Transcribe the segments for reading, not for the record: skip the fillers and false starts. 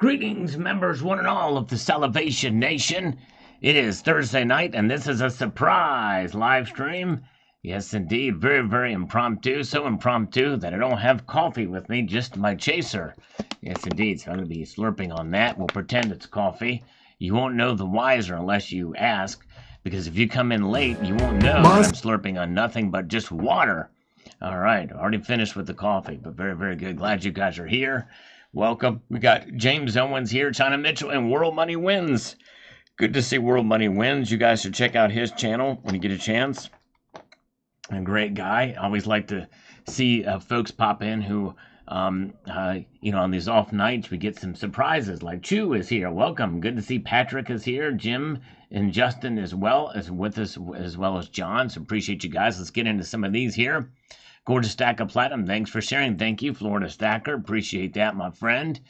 Greetings, members, one and all of the Salivation Nation. It is Thursday night, and this is a surprise live stream. Yes, indeed, very, very impromptu. So impromptu that I don't have coffee with me, just my chaser. Yes, indeed, so I'm going to be slurping on that. We'll pretend it's coffee. You won't know the wiser unless you ask, because if you come in late, you won't know that I'm slurping on nothing but just water. All right, already finished with the coffee, but very, very good. Glad you guys are here. Welcome. We got James Owens here, China Mitchell, and World Money Wins. Good to see World Money Wins. You guys should check out his channel when you get a chance. A great guy. I always like to see folks pop in who, on these off nights, we get some surprises. Like Chu is here. Welcome. Good to see Patrick is here. Jim and Justin as well as with us, as well as John. So appreciate you guys. Let's get into some of these here. Gorgeous stack of platinum. Thanks for sharing. Thank you, Florida Stacker. Appreciate that, my friend.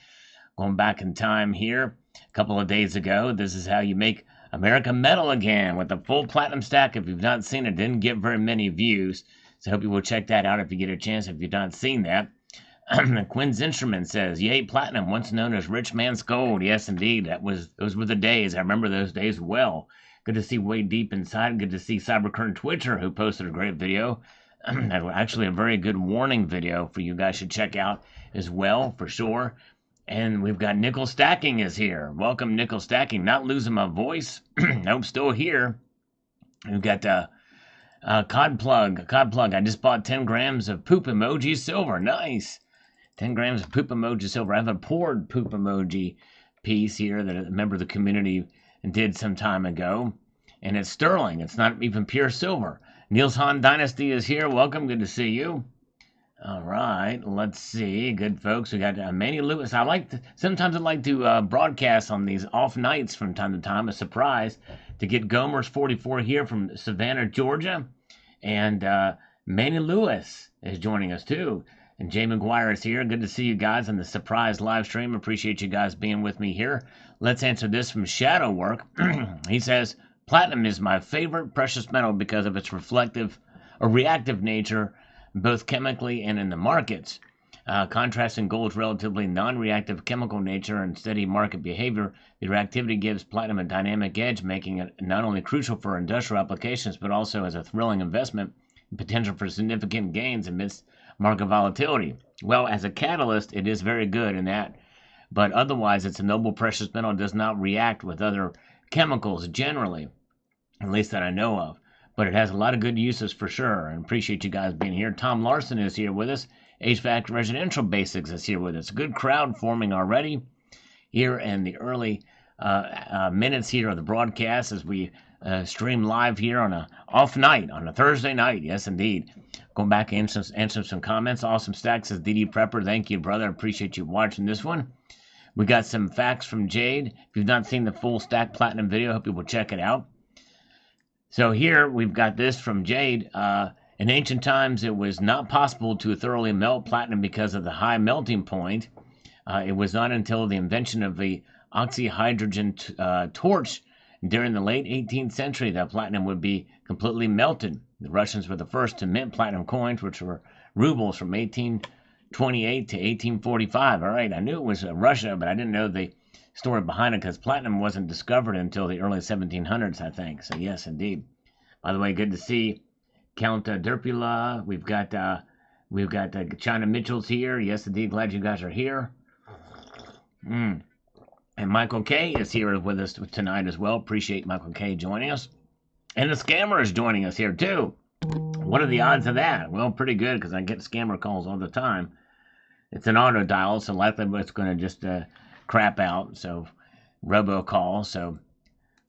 Going back in time here, a couple of days ago, this is how you make America metal again with a full platinum stack. If you've not seen it, didn't get very many views. So I hope you will check that out if you get a chance, if you've not seen that. Quinn's Instrument says, yay, platinum, once known as rich man's gold. Yes, indeed. Those were the days. I remember those days well. Good to see Way Deep Inside. Good to see Cybercurrent Twitcher, who posted a great video. Actually, a very good warning video for you guys should check out as well, for sure. And we've got Nickel Stacking is here. Welcome, Nickel Stacking. Not losing my voice. Nope, still here. We've got Cod Plug. I just bought 10 grams of poop emoji silver. Nice. 10 grams of poop emoji silver. I have a poured poop emoji piece here that a member of the community did some time ago. And it's sterling. It's not even pure silver. Niels Han Dynasty is here. Welcome. Good to see you. All right. Let's see. Good folks. We got Manny Lewis. Sometimes I like to broadcast on these off nights from time to time, a surprise, to get Gomer's 44 here from Savannah, Georgia. And Manny Lewis is joining us too. And Jay McGuire is here. Good to see you guys on the surprise live stream. Appreciate you guys being with me here. Let's answer this from Shadow Work. He says, platinum is my favorite precious metal because of its reactive nature, both chemically and in the markets. Contrasting gold's relatively non-reactive chemical nature and steady market behavior, the reactivity gives platinum a dynamic edge, making it not only crucial for industrial applications, but also as a thrilling investment and potential for significant gains amidst market volatility. Well, as a catalyst, it is very good in that, but otherwise, it's a noble precious metal, does not react with other chemicals generally, at least that I know of. But it has a lot of good uses for sure, and appreciate you guys being here. Tom Larson is here with us. HVAC Residential Basics is here with us. Good crowd forming already here in the early minutes here of the broadcast as we stream live here on a off night, on a Thursday night. Yes, indeed. Going back and answer some comments. Awesome Stack says, DD Prepper, thank you, brother. Appreciate you watching this one. We got some facts from Jade. If you've not seen the full Stack Platinum video, I hope you will check it out. So here we've got this from Jade. In ancient times, it was not possible to thoroughly melt platinum because of the high melting point. It was not until the invention of the oxyhydrogen torch during the late 18th century that platinum would be completely melted. The Russians were the first to mint platinum coins, which were rubles from 1828 to 1845. All right, I knew it was Russia, but I didn't know the story behind it because platinum wasn't discovered until the early 1700s, I think. So yes, indeed. By the way, good to see Count Derpula. We've got China Mitchell's here. Yes, indeed. Glad you guys are here. And Michael K is here with us tonight as well. Appreciate Michael K joining us. And the scammer is joining us here too. What are the odds of that? Well, pretty good because I get scammer calls all the time. It's an auto dial, so likely it's going to just crap out. So robocall. So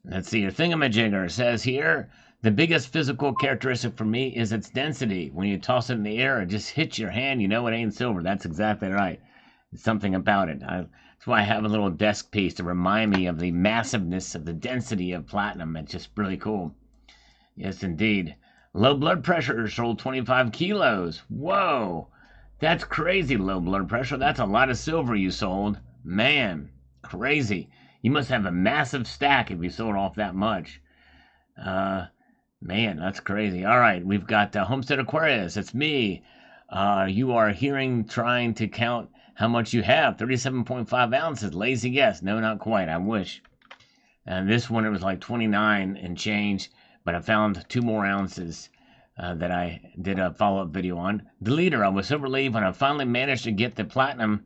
let's see. Your thingamajigger says here, the biggest physical characteristic for me is its density. When you toss it in the air, it just hits your hand. You know it ain't silver. That's exactly right. There's something about it. That's why I have a little desk piece to remind me of the massiveness of the density of platinum. It's just really cool. Yes, indeed. Low blood pressure sold 25 kilos. Whoa. That's crazy, low blood pressure. That's a lot of silver you sold. Man, crazy. You must have a massive stack if you sold off that much. Man, that's crazy. All right, we've got Homestead Aquarius. It's me. You are hearing, trying to count how much you have. 37.5 ounces. Lazy guess. No, not quite. I wish. And this one, it was like 29 and change, but I found 2 more ounces that I did a follow-up video on. The leader, I was so relieved when I finally managed to get the platinum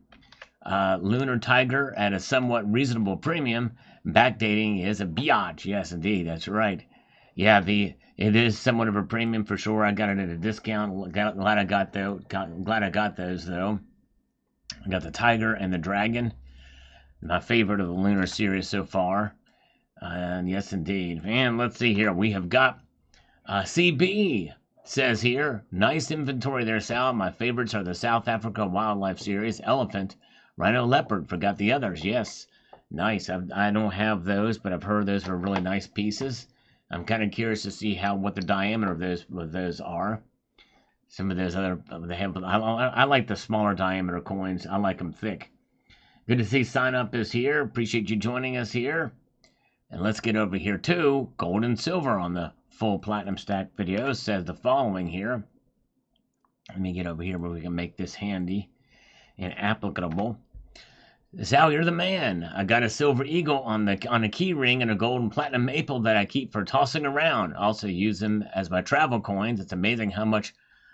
lunar tiger at a somewhat reasonable premium. Backdating is a biatch. Yes, indeed, that's right. Yeah, it is somewhat of a premium for sure. I got it at a discount. Glad I got those. Glad I got those though. I got the tiger and the dragon. My favorite of the lunar series so far. And yes, indeed. And let's see here. We have got CB says here, nice inventory there, Sal. My favorites are the South Africa Wildlife Series, elephant, rhino, leopard. Forgot the others. Yes, nice. I don't have those, but I've heard those are really nice pieces. I'm kind of curious to see what the diameter of those are. Some of those other they have. I like the smaller diameter coins. I like them thick. Good to see Sign Up is here. Appreciate you joining us here. And let's get over here to gold and silver on the full platinum stack video. It says the following here. Let me get over here where we can make this handy and applicable. Sal, you're the man. I got a silver eagle on a key ring and a gold and platinum maple that I keep for tossing around. Also use them as my travel coins. It's amazing how much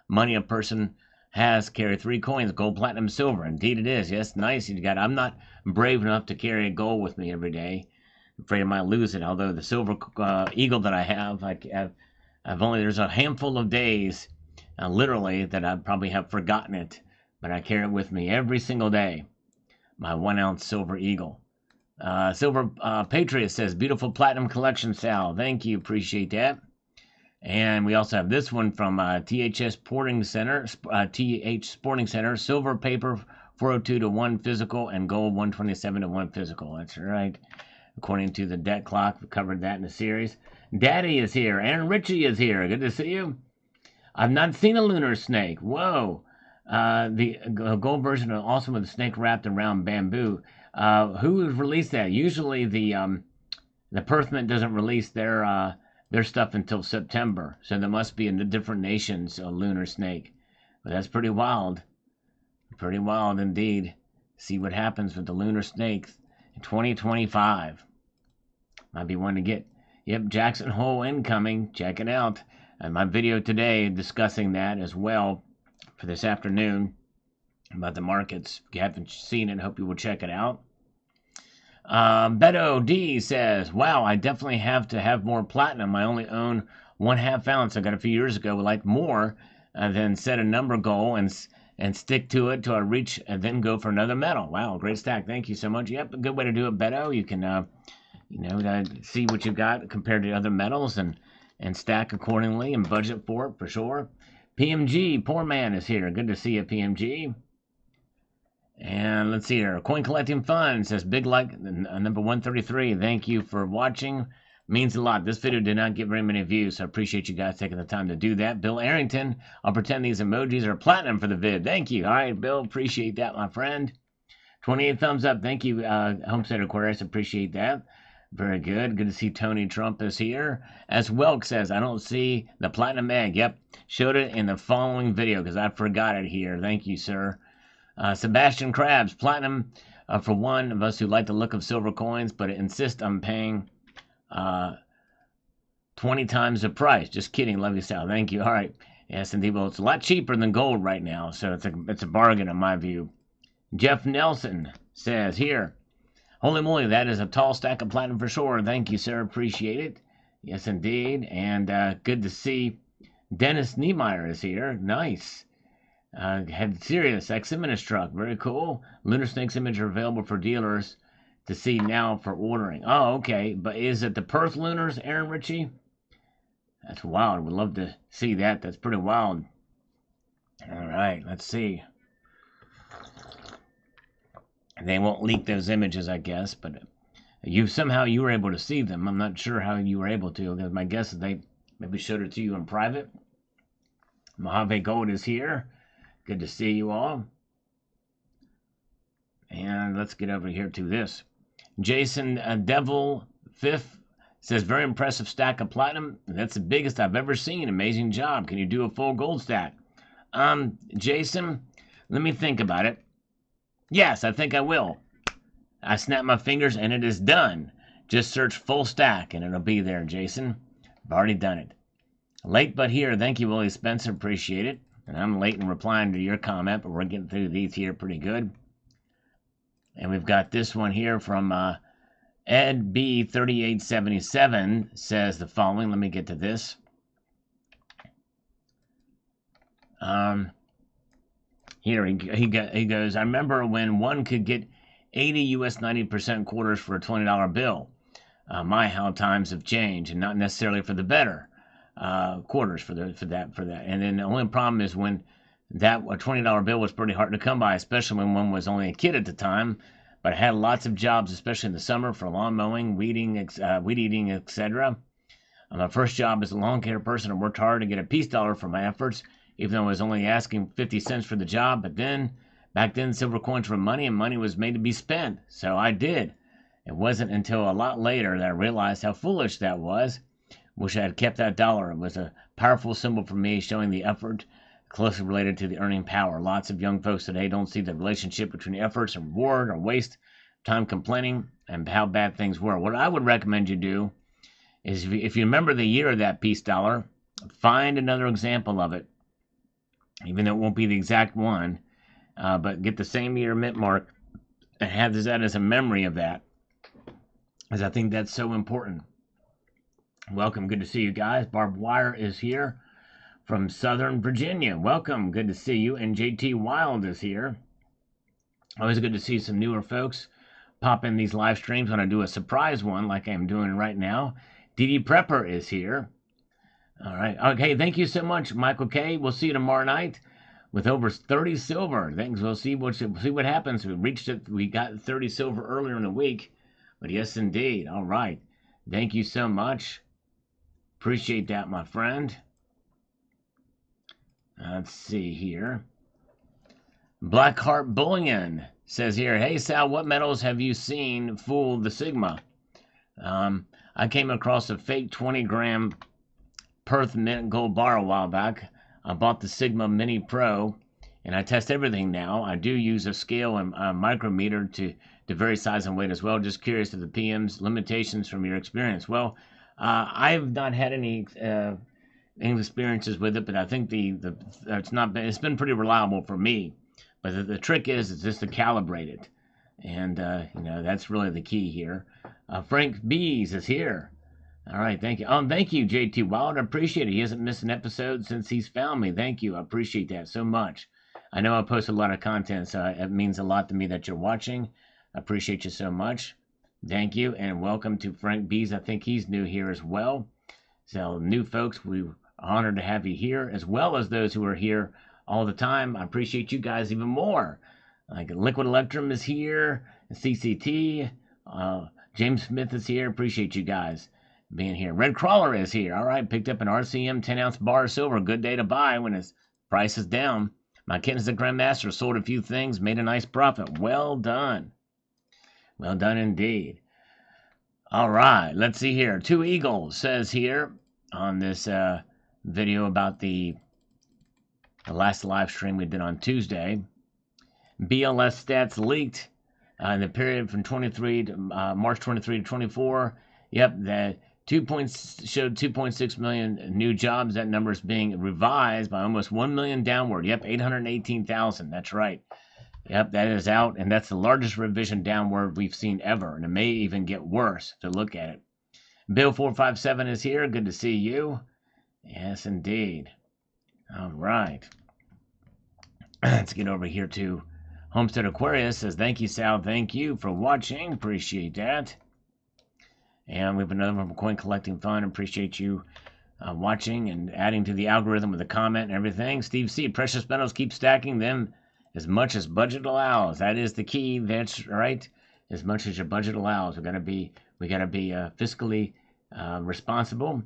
money a person has. Carry 3 coins, gold, platinum, silver. Indeed it is. Yes, nice. I'm not brave enough to carry a gold with me every day. Afraid I might lose it. Although the silver eagle that I have, there's a handful of days, literally, that I probably have forgotten it, but I carry it with me every single day. My 1 ounce silver eagle. Silver Patriot says, beautiful platinum collection, Sal. Thank you, appreciate that. And we also have this one from TH Sporting Center, silver paper 402 to 1 physical and gold 127 to 1 physical. That's right. According to the debt clock, we covered that in the series. Daddy is here. Aaron Ritchie is here. Good to see you. I've not seen a lunar snake. Whoa. The gold version is awesome with the snake wrapped around bamboo. Who released that? Usually the Perth Mint doesn't release their stuff until September. So there must be in the different nations a lunar snake. But that's pretty wild. Pretty wild indeed. See what happens with the lunar snakes. 2025 might be one to get. Yep, Jackson Hole incoming. Check it out. And my video today discussing that as well for this afternoon about the markets. If you haven't seen it, I hope you will check it out. Beto D says, wow, I definitely have to have more platinum. I only own 1/2 ounce. I got a few years ago. Would like more than set a number goal and stick to it till I reach and then go for another metal. Wow, great stack. Thank you so much. Yep, a good way to do it, Beto. You can, see what you've got compared to other metals and stack accordingly and budget for sure. PMG, poor man, is here. Good to see you, PMG. And let's see here. Coin Collecting Fund says, big like, number 133. Thank you for watching. Means a lot. This video did not get very many views, so I appreciate you guys taking the time to do that. Bill Arrington, I'll pretend these emojis are platinum for the vid. Thank you. All right, Bill, appreciate that, my friend. 28 thumbs up. Thank you, Homestead Aquarius. Appreciate that. Very good. Good to see Tony Trump is here. As Welk says, I don't see the platinum egg. Yep, showed it in the following video because I forgot it here. Thank you, sir. Sebastian Krabs, platinum for one of us who like the look of silver coins, but insist on paying 20 times the price. Just kidding. Love you, Sal. Thank you. All right. Yes, indeed. Well, it's a lot cheaper than gold right now, so it's a bargain in my view. Jeff Nelson says here, holy moly, that is a tall stack of platinum for sure. Thank you, sir. Appreciate it. Yes, indeed. And good to see Dennis Niemeyer is here. Nice. Had Sirius X-Imminus truck. Very cool. Lunar Snake's image are available for dealers to see now for ordering. Oh, okay. But is it the Perth Lunars, Aaron Ritchie? That's wild. Would love to see that. That's pretty wild. All right. Let's see. They won't leak those images, I guess, but you were able to see them. I'm not sure how you were able to, because my guess is they maybe showed it to you in private. Mojave Gold is here. Good to see you all. And let's get over here to this. Jason Devil Fifth says, very impressive stack of platinum. That's the biggest I've ever seen. Amazing job. Can you do a full gold stack? Jason, let me think about it. Yes, I think I will. I snap my fingers and it is done. Just search full stack and it'll be there, Jason. I've already done it. Late but here. Thank you, Willie Spencer. Appreciate it. And I'm late in replying to your comment, but we're getting through these here pretty good. And we've got this one here from Ed B3877 says the following. Let me get to this. Here he goes, I remember when one could get 80 US 90% quarters for a $20 bill. My, how times have changed, and not necessarily for the better. Quarters for that. And then the only problem is when that a $20 bill was pretty hard to come by, especially when one was only a kid at the time. But I had lots of jobs, especially in the summer, for lawn mowing, weed eating, etc. My first job as a lawn care person, I worked hard to get a peace dollar for my efforts, even though I was only asking 50 cents for the job. But back then, silver coins were money, and money was made to be spent. So I did. It wasn't until a lot later that I realized how foolish that was. Wish I had kept that dollar. It was a powerful symbol for me, showing the effort closely related to the earning power. Lots of young folks today don't see the relationship between efforts and reward, or waste time complaining and how bad things were. What I would recommend you do is, if you remember the year of that peace dollar, find another example of it, even though it won't be the exact one, but get the same year mint mark and have that as a memory of that, because I think that's so important. Welcome. Good to see you guys. Barbed Wire is here from Southern Virginia. Welcome. Good to see you. And JT Wild is here. Always good to see some newer folks pop in these live streams when I do a surprise one like I'm doing right now. DD Prepper is here. All right. Okay. Thank you so much, Michael K. We'll see you tomorrow night with over 30 silver. Thanks. We'll see what happens. We reached it. We got 30 silver earlier in the week. But yes, indeed. All right. Thank you so much. Appreciate that, my friend. Let's see here. Blackheart Bullion says here, hey, Sal, what metals have you seen fool the Sigma? I came across a fake 20-gram Perth Mint gold bar a while back. I bought the Sigma Mini Pro, and I test everything now. I do use a scale and a micrometer to vary size and weight as well. Just curious of the PM's limitations from your experience. Well, I've not had any experiences with it, but I think it's been pretty reliable for me. But the trick is just to calibrate it, and that's really the key here. Frank Bees is here. All right, thank you. Thank you, JT Wild. I appreciate it. He hasn't missed an episode since he's found me. Thank you. I appreciate that so much. I know I post a lot of content, so it means a lot to me that you're watching. I appreciate you so much. Thank you, and welcome to Frank Bees. I think he's new here as well. So, new folks, we're honored to have you here, as well as those who are here all the time. I appreciate you guys even more. Like Liquid Electrum is here, CCT, James Smith is here. Appreciate you guys being here. Red Crawler is here. All right, picked up an RCM 10-ounce bar of silver. Good day to buy when its price is down. My kid is a grandmaster, sold a few things, made a nice profit. Well done. Well done indeed. All right, let's see here. Two Eagles says here on this video about the last live stream we did on Tuesday. BLS stats leaked in the period from March 23 to 24. Yep, that showed 2.6 million new jobs. That number is being revised by almost 1 million downward. Yep, 818,000. That's right. Yep, that is out, and that's the largest revision downward we've seen ever, and it may even get worse to look at it. Bill457 is here. Good to see you. Yes, indeed. All right. Let's get over here to Homestead Aquarius. Says, thank you, Sal. Thank you for watching. Appreciate that. And we have another one from Coin Collecting Fun. Appreciate you watching and adding to the algorithm with a comment and everything. Steve C. Precious metals, keep stacking them as much as budget allows. That is the key. That's right. As much as your budget allows. We gotta be fiscally responsible.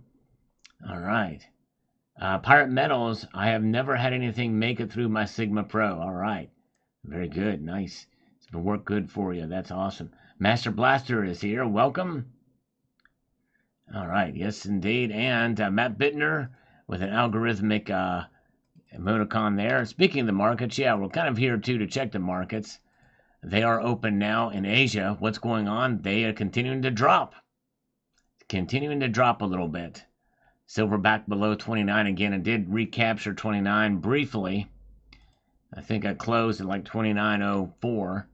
All right. Pirate Metals. I have never had anything make it through my Sigma Pro. All right. Very good. Nice. It's been worked good for you. That's awesome. Master Blaster is here. Welcome. All right. Yes, indeed. And Matt Bittner with an algorithmic emoticon there. Speaking of the markets, yeah, we're kind of here too to check the markets. They are open now in Asia. What's going on? They are continuing to drop. Continuing to drop a little bit. Silver back below 29 again. It did recapture 29 briefly. I think I closed at like 29.04.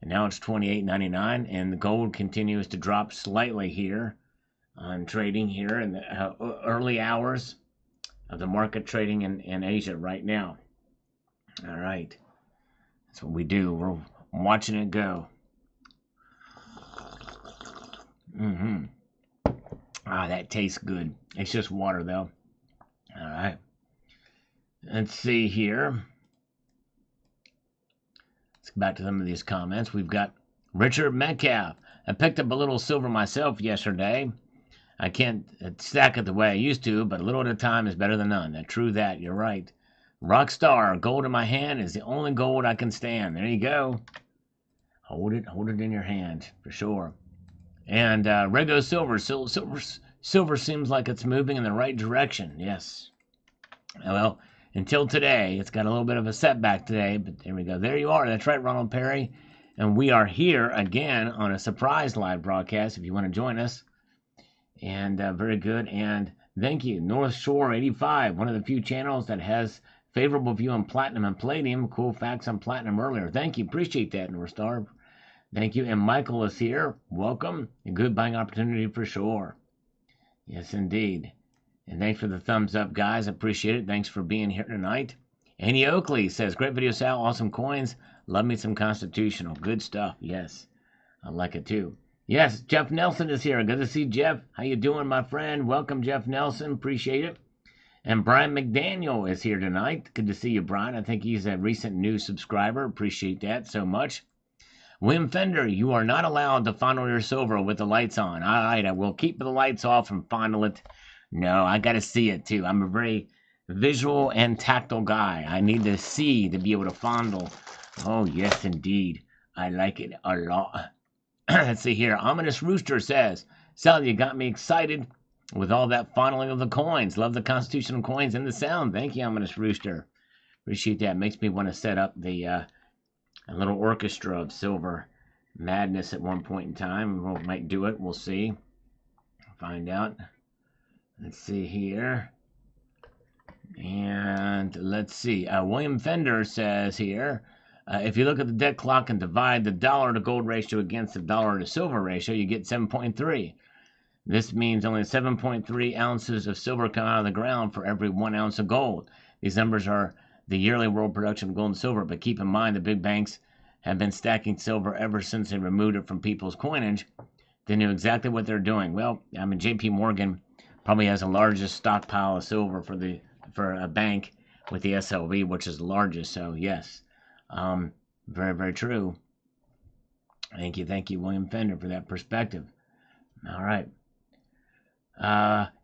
And now it's 28.99. And the gold continues to drop slightly here on trading here in the early hours of the market trading in Asia right now. All right. That's what we do. We're watching it go. Ah, that tastes good. It's just water, though. All right. Let's see here. Let's go back to some of these comments. We've got Richard Metcalf. I picked up a little silver myself yesterday. I can't stack it the way I used to, but a little at a time is better than none. True that. You're right. Rockstar, gold in my hand is the only gold I can stand. There you go. Hold it in your hand for sure. And Rego silver, silver seems like it's moving in the right direction. Yes. Well, until today, it's got a little bit of a setback today, but there we go. There you are. That's right, Ronald Perry. And we are here again on a surprise live broadcast if you want to join us. And very good. And thank you, North Shore 85, one of the few channels that has favorable view on platinum and palladium. Cool facts on platinum earlier. Thank you. Appreciate that, North Star. Thank you. And Michael is here. Welcome. A good buying opportunity for sure. Yes, indeed. And thanks for the thumbs up, guys. Appreciate it. Thanks for being here tonight. Annie Oakley says, great video, Sal. Awesome coins. Love me some Constitutional. Good stuff. Yes. I like it too. Yes, Jeff Nelson is here. Good to see Jeff. How you doing, my friend? Welcome, Jeff Nelson. Appreciate it. And Brian McDaniel is here tonight. Good to see you, Brian. I think he's a recent new subscriber. Appreciate that so much. William Fender, you are not allowed to fondle your silver with the lights on. All right, I will keep the lights off and fondle it. No, I got to see it, too. I'm a very visual and tactile guy. I need to see to be able to fondle. Oh, yes, indeed. I like it a lot. Let's see here. Ominous Rooster says, Sal, you got me excited with all that fondling of the coins. Love the Constitutional coins and the sound. Thank you, Ominous Rooster. Appreciate that. Makes me want to set up the a little orchestra of silver madness at one point in time. We might do it. We'll see. Find out. Let's see here. And let's see. William Fender says here, if you look at the debt clock and divide the dollar to gold ratio against the dollar to silver ratio, you get 7.3. This means only 7.3 ounces of silver come out of the ground for every 1 ounce of gold. These numbers are the yearly world production of gold and silver, but keep in mind the big banks have been stacking silver ever since they removed it from people's coinage. They knew exactly what they're doing. Well, I mean, J.P. Morgan probably has the largest stockpile of silver for a bank with the SLV, which is the largest. So yes. Very, very true. Thank you, William Fender, for that perspective. All right.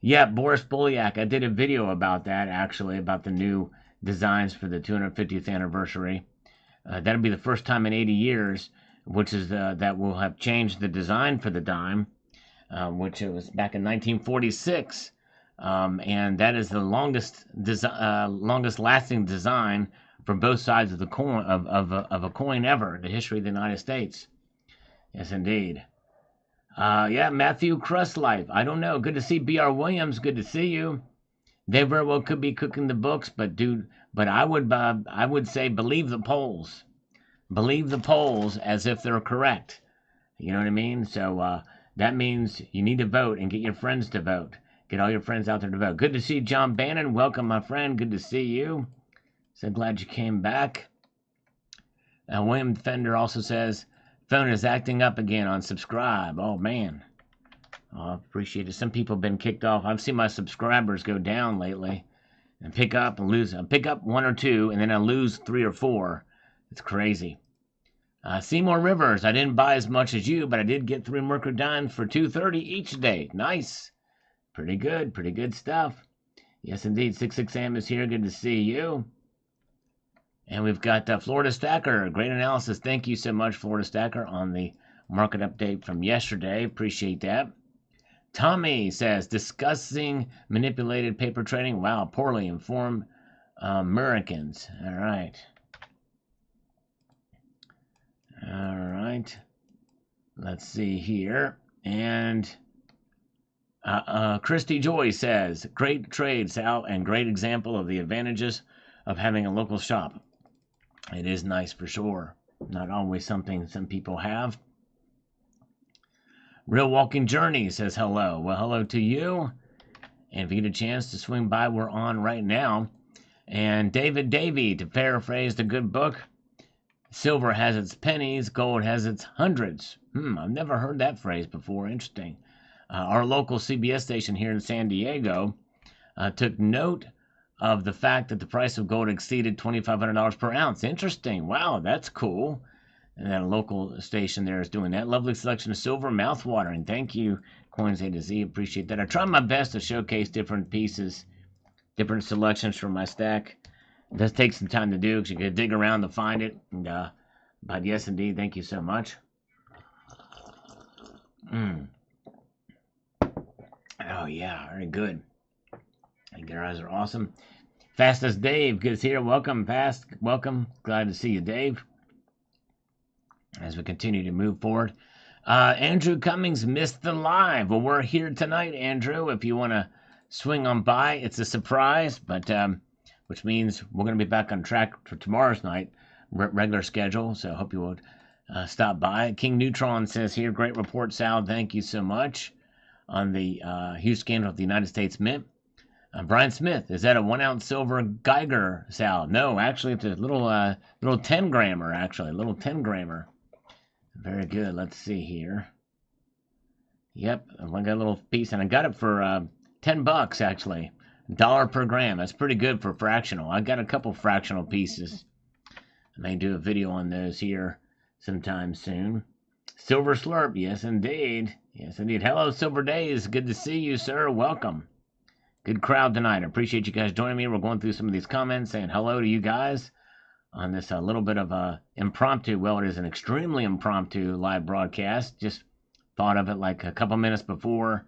Yeah, Boris Bolyak. I did a video about that, actually, about the new designs for the 250th anniversary. That'll be the first time in 80 years, which is that will have changed the design for the dime, which it was back in 1946. And that is the longest lasting design for both sides of the coin of a coin ever in the history of the United States. Yes, indeed. Yeah, Matthew Crustlife. I don't know. Good to see B.R. Williams. Good to see you. They very well could be cooking the books, but I would say believe the polls. Believe the polls as if they're correct. You know what I mean? So that means you need to vote and get your friends to vote. Get all your friends out there to vote. Good to see John Bannon. Welcome, my friend. Good to see you. So glad you came back. William Fender also says, phone is acting up again on subscribe. Oh, man. I appreciate it. Some people have been kicked off. I've seen my subscribers go down lately and pick up and lose. I pick up 1 or 2, and then I lose 3 or 4. It's crazy. Seymour Rivers. I didn't buy as much as you, but I did get 3 Mercury dimes for $2.30 each day. Nice. Pretty good. Pretty good stuff. Yes, indeed. 66am is here. Good to see you. And we've got Florida Stacker. Great analysis. Thank you so much, Florida Stacker, on the market update from yesterday. Appreciate that. Tommy says, discussing manipulated paper trading. Wow, poorly informed Americans. All right. All right. Let's see here. And Christy Joy says, great trade, Sal, and great example of the advantages of having a local shop. It is nice for sure. Not always something some people have. Real Walking Journey says hello. Well, hello to you. And if you get a chance to swing by, we're on right now. And David Davy, to paraphrase the good book, silver has its pennies, gold has its hundreds. I've never heard that phrase before. Interesting. Our local CBS station here in San Diego took note of the fact that the price of gold exceeded $2,500 per ounce. Interesting. Wow, that's cool. And that local station there is doing that. Lovely selection of silver, mouth-watering. Thank you, Coins A to Z. Appreciate that. I try my best to showcase different pieces, different selections from my stack. It does take some time to do because you got to dig around to find it. And, but yes, indeed, thank you so much. Oh, yeah, very good. And your eyes are awesome. Fastest Dave gets here. Welcome, Fast. Welcome. Glad to see you, Dave. As we continue to move forward. Andrew Cummings missed the live. Well, we're here tonight, Andrew. If you want to swing on by, it's a surprise, but which means we're going to be back on track for tomorrow's night, regular schedule. So I hope you would stop by. King Neutron says here, great report, Sal. Thank you so much on the huge scandal of the United States Mint. Brian Smith, is that a 1 ounce silver Geiger, Sal? No, actually, it's a little 10 grammer, actually, a little 10 grammer. Very good. Let's see here. Yep, I got a little piece, and I got it for $10 actually, $1 per gram. That's pretty good for fractional. I got a couple fractional pieces. I may do a video on those here sometime soon. Silver Slurp, yes indeed, yes indeed. Hello, Silver Days. Good to see you, sir. Welcome. Good crowd tonight. I appreciate you guys joining me. We're going through some of these comments, saying hello to you guys on this little bit of a impromptu, well, it is an extremely impromptu live broadcast. Just thought of it like a couple minutes before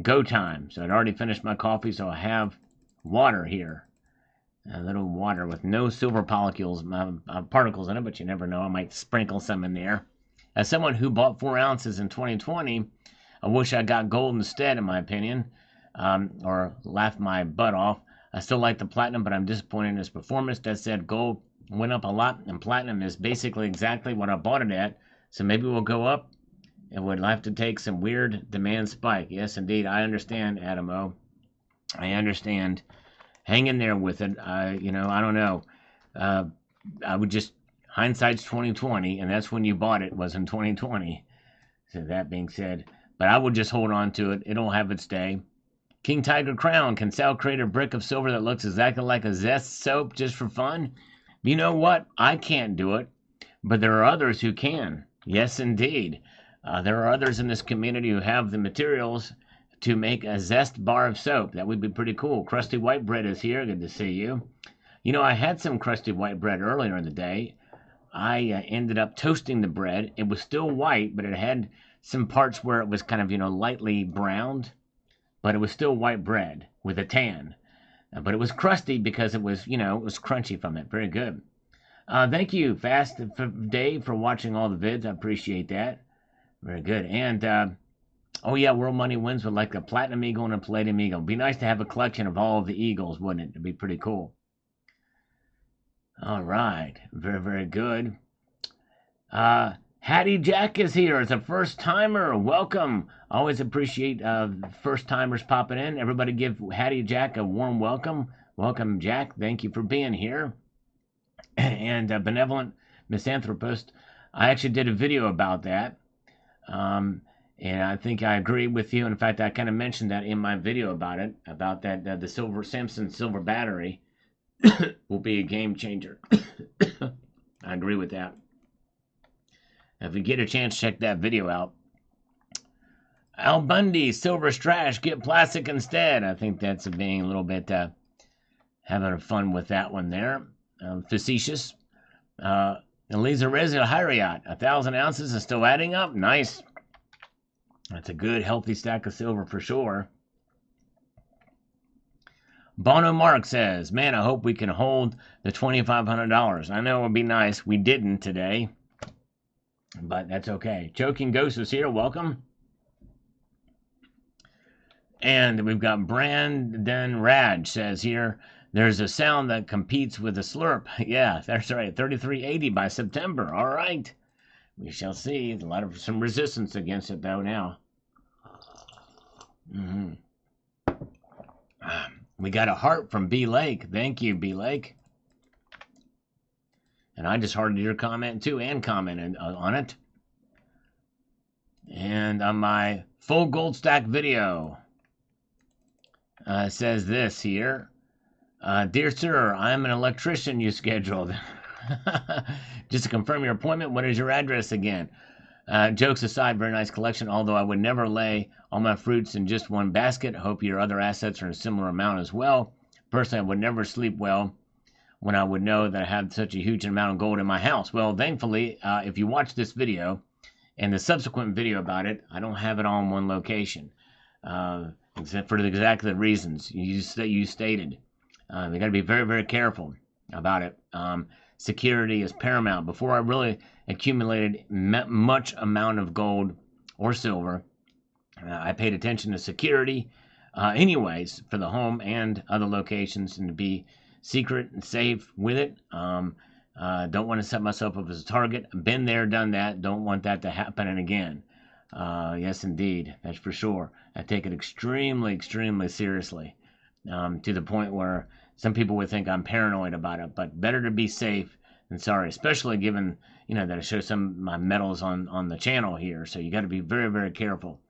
go time. So I'd already finished my coffee, so I have water here. A little water with no silver particles in it, but you never know. I might sprinkle some in there. As someone who bought 4 ounces in 2020, I wish I got gold instead, in my opinion, or laughed my butt off. I still like the platinum, but I'm disappointed in its performance. That said, gold went up a lot, and platinum is basically exactly what I bought it at. So maybe we'll go up, and we'll have to take some weird demand spike. Yes, indeed, I understand, Adam O. I understand. Hang in there with it. I don't know. I would just, hindsight's 2020, and that's when you bought it, was in 2020. So that being said, but I would just hold on to it. It'll have its day. King Tiger Crown, can Sal create a brick of silver that looks exactly like a Zest soap just for fun? You know what? I can't do it, but there are others who can. Yes, indeed. There are others in this community who have the materials to make a Zest bar of soap. That would be pretty cool. Crusty White Bread is here. Good to see you. You know, I had some crusty white bread earlier in the day. I ended up toasting the bread. It was still white, but it had some parts where it was kind of, lightly browned. But it was still white bread with a tan. But it was crusty because it was, it was crunchy from it. Very good. Thank you, Fast Dave, for watching all the vids. I appreciate that. Very good. And, oh yeah, World Money wins with like a Platinum Eagle and a Palladium Eagle. It'd be nice to have a collection of all of the Eagles, wouldn't it? It'd be pretty cool. All right. Very, very good. Hattie Jack is here as a first-timer. Welcome. Always appreciate first-timers popping in. Everybody give Hattie Jack a warm welcome. Welcome, Jack. Thank you for being here. And Benevolent Misanthropist, I actually did a video about that. And I think I agree with you. In fact, I kind of mentioned that in my video about it, about that the Samsung silver battery will be a game changer. I agree with that. If you get a chance, check that video out. Al Bundy, silver strash, get plastic instead. I think that's being a little bit having fun with that one there. Facetious. Elisa Reza Hyriot, 1,000 ounces is still adding up. Nice. That's a good, healthy stack of silver for sure. Bono Mark says, man, I hope we can hold the $2,500. I know it would be nice. We didn't today. but that's okay. Choking Ghost is here. Welcome. And we've got Brandon Raj says here, there's a sound that competes with a slurp. Yeah, that's right. 3380 by September. All right. We shall see. Some resistance against it though now. We got a heart from B Lake. Thank you, B Lake. And I just hearted your comment too and commented on it. And on my full gold stack video, says this here. Dear sir, I'm an electrician you scheduled. Just to confirm your appointment, what is your address again? Jokes aside, very nice collection, although I would never lay all my fruits in just one basket. Hope your other assets are in a similar amount as well. Personally, I would never sleep well when I would know that I have such a huge amount of gold in my house. Well, thankfully, if you watch this video and the subsequent video about it, I don't have it all in one location. Except for exactly the reasons you stated. We got to be very, very careful about it. Security is paramount. Before I really accumulated much amount of gold or silver, I paid attention to security anyways for the home and other locations, and to be secret and safe with it. Don't want to set myself up as a target. Been there, done that. Don't want that to happen again. Yes, indeed. That's for sure. I take it extremely, extremely seriously, to the point where some people would think I'm paranoid about it, but better to be safe than sorry, especially given, that I show some of my medals on the channel here. So you got to be very, very careful.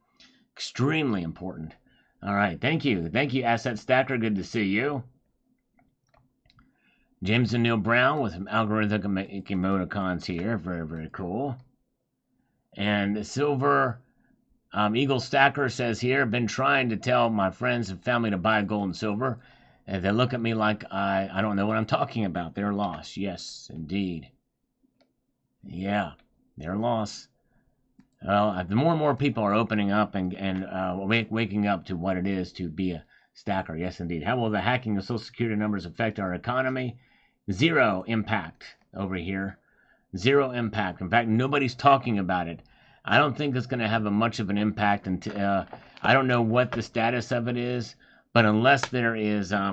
Extremely important. All right. Thank you. Thank you, Asset Stacker. Good to see you. James and Neil Brown with some algorithmic emoticons here. Very, very cool. And the Silver Eagle Stacker says here, been trying to tell my friends and family to buy gold and silver. And they look at me like I don't know what I'm talking about. They're lost. Yes, indeed. Yeah, they're lost. Well, the more and more people are opening up and waking up to what it is to be a stacker. Yes, indeed. How will the hacking of Social Security numbers affect our economy? Zero impact over here. Zero impact. In fact, nobody's talking about it. I don't think it's going to have much of an impact until I don't know what the status of it is, but unless there is, I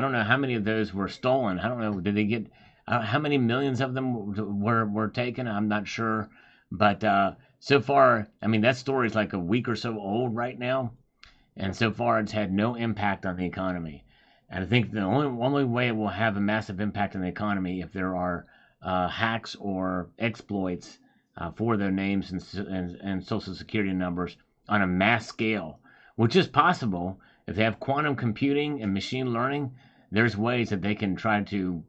don't know how many of those were stolen. I don't know. Did they get how many millions of them were taken? I'm not sure, but so far, I mean, that story is like a week or so old right now, and so far it's had no impact on the economy. And I think the only way it will have a massive impact on the economy if there are hacks or exploits for their names and social security numbers on a mass scale, which is possible. If they have quantum computing and machine learning, there's ways that they can try to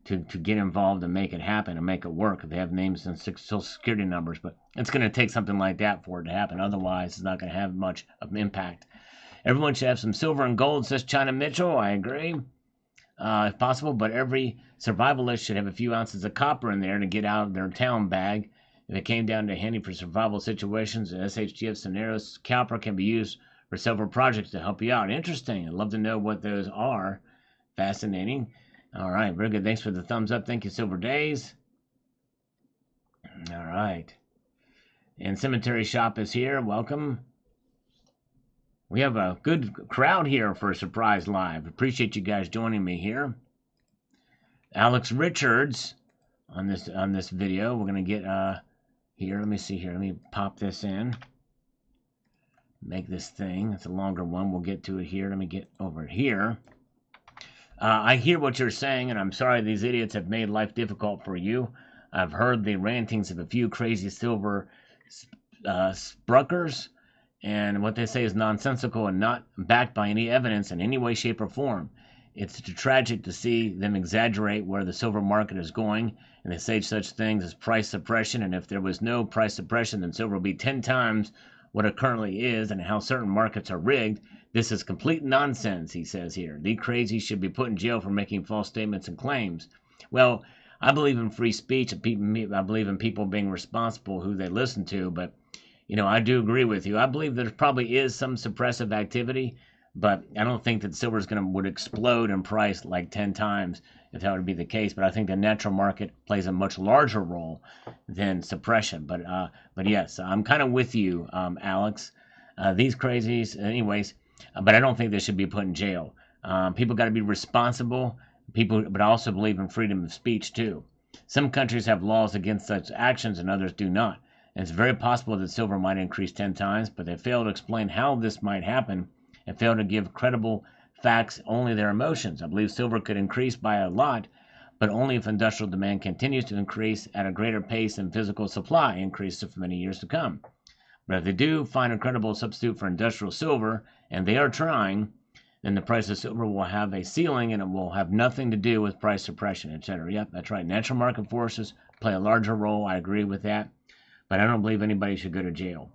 get involved and make it happen and make it work if they have names and social security numbers. But it's going to take something like that for it to happen. Otherwise, it's not going to have much of an impact. Everyone should have some silver and gold, says China Mitchell. I agree. If possible, but every survivalist should have a few ounces of copper in there to get out of their town bag. If it came down to handy for survival situations and SHGF scenarios, copper can be used for several projects to help you out. Interesting. I'd love to know what those are. Fascinating. All right, very good. Thanks for the thumbs up. Thank you, Silver Days. All right. And Cemetery Shop is here. Welcome. We have a good crowd here for a surprise live. Appreciate you guys joining me here. Alex Richards on this video. We're gonna get here. Let me see here. Let me pop this in. Make this thing. It's a longer one. We'll get to it here. Let me get over here. I hear what you're saying, and I'm sorry these idiots have made life difficult for you. I've heard the rantings of a few crazy silver spruckers, and what they say is nonsensical and not backed by any evidence in any way, shape, or form. It's tragic to see them exaggerate where the silver market is going, and they say such things as price suppression, and if there was no price suppression, then silver would be 10 times what it currently is, and how certain markets are rigged. This is complete nonsense, he says here. The crazy should be put in jail for making false statements and claims. Well, I believe in free speech. I believe in people being responsible who they listen to, but I do agree with you. I believe there probably is some suppressive activity, But I don't think that silver would explode in price like 10 times if that would be the case. But I think the natural market plays a much larger role than suppression. But yes, I'm kind of with you, Alex. These crazies, anyways. But I don't think they should be put in jail. People got to be responsible. People, but I also believe in freedom of speech too. Some countries have laws against such actions, and others do not. And it's very possible that silver might increase 10 times, but they fail to explain how this might happen and fail to give credible facts, only their emotions. I believe silver could increase by a lot, but only if industrial demand continues to increase at a greater pace than physical supply increases for many years to come. But if they do find a credible substitute for industrial silver, and they are trying, then the price of silver will have a ceiling and it will have nothing to do with price suppression, etc. Yep, that's right. Natural market forces play a larger role. I agree with that. But I don't believe anybody should go to jail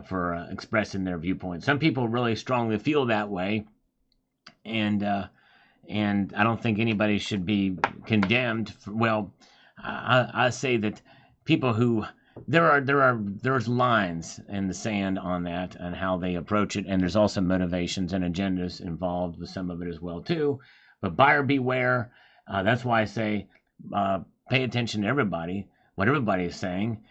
for expressing their viewpoint. Some people really strongly feel that way, and I don't think anybody should be condemned. I say that people who there's lines in the sand on that and how they approach it, and there's also motivations and agendas involved with some of it as well too. But buyer beware. That's why I say pay attention to everybody, what everybody is saying.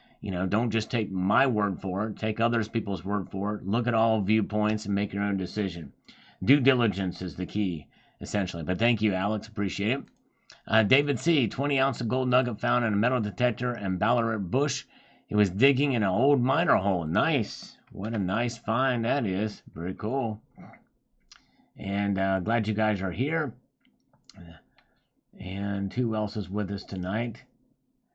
Don't just take my word for it. Take others people's word for it. Look at all viewpoints and make your own decision. Due diligence is the key, essentially. But thank you, Alex. Appreciate it. David C. 20 ounce of gold nugget found in a metal detector in Ballarat Bush. He was digging in an old miner hole. Nice. What a nice find that is. Very cool. And glad you guys are here. And who else is with us tonight?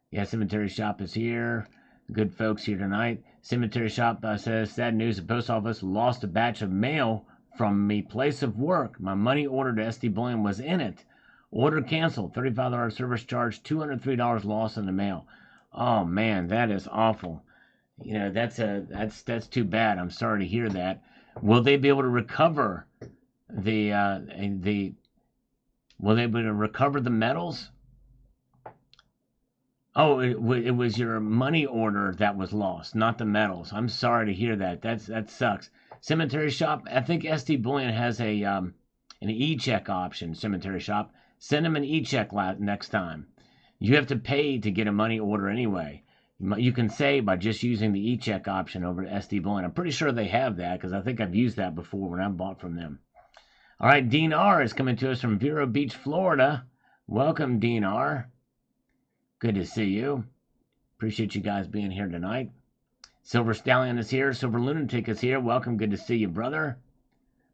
Yeah, Cemetery Shop is here. Good folks here tonight. Cemetery Shop says, sad news, the post office lost a batch of mail from me place of work. My money order to SD Bullion was in it. Order canceled. $35 service charge, $203 lost in the mail. Oh man, that is awful. That's too bad. I'm sorry to hear that. Will they be able to recover will they be able to recover the metals? Oh, it was your money order that was lost, not the metals. I'm sorry to hear that. That sucks. Cemetery Shop, I think SD Bullion has an e-check option. Cemetery Shop, send them an e-check next time. You have to pay to get a money order anyway. You can save by just using the e-check option over at SD Bullion. I'm pretty sure they have that because I think I've used that before when I bought from them. All right, Dean R. is coming to us from Vero Beach, Florida. Welcome, Dean R. Good to see you. Appreciate you guys being here tonight. Silver Stallion is here. Silver Lunatic is here. Welcome. Good to see you, brother.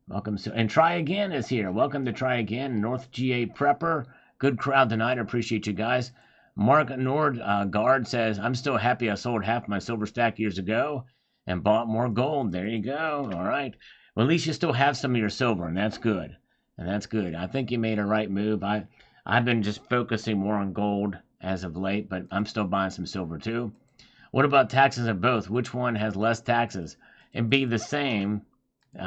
Welcome. And Try Again is here. Welcome to Try Again. North GA Prepper. Good crowd tonight. I appreciate you guys. Mark Nordgard says, I'm still happy I sold half my silver stack years ago and bought more gold. There you go. All right. Well, at least you still have some of your silver, and that's good. I think you made a right move. I've been just focusing more on gold as of late, but I'm still buying some silver too. What about taxes of both? Which one has less taxes? It'd be the same,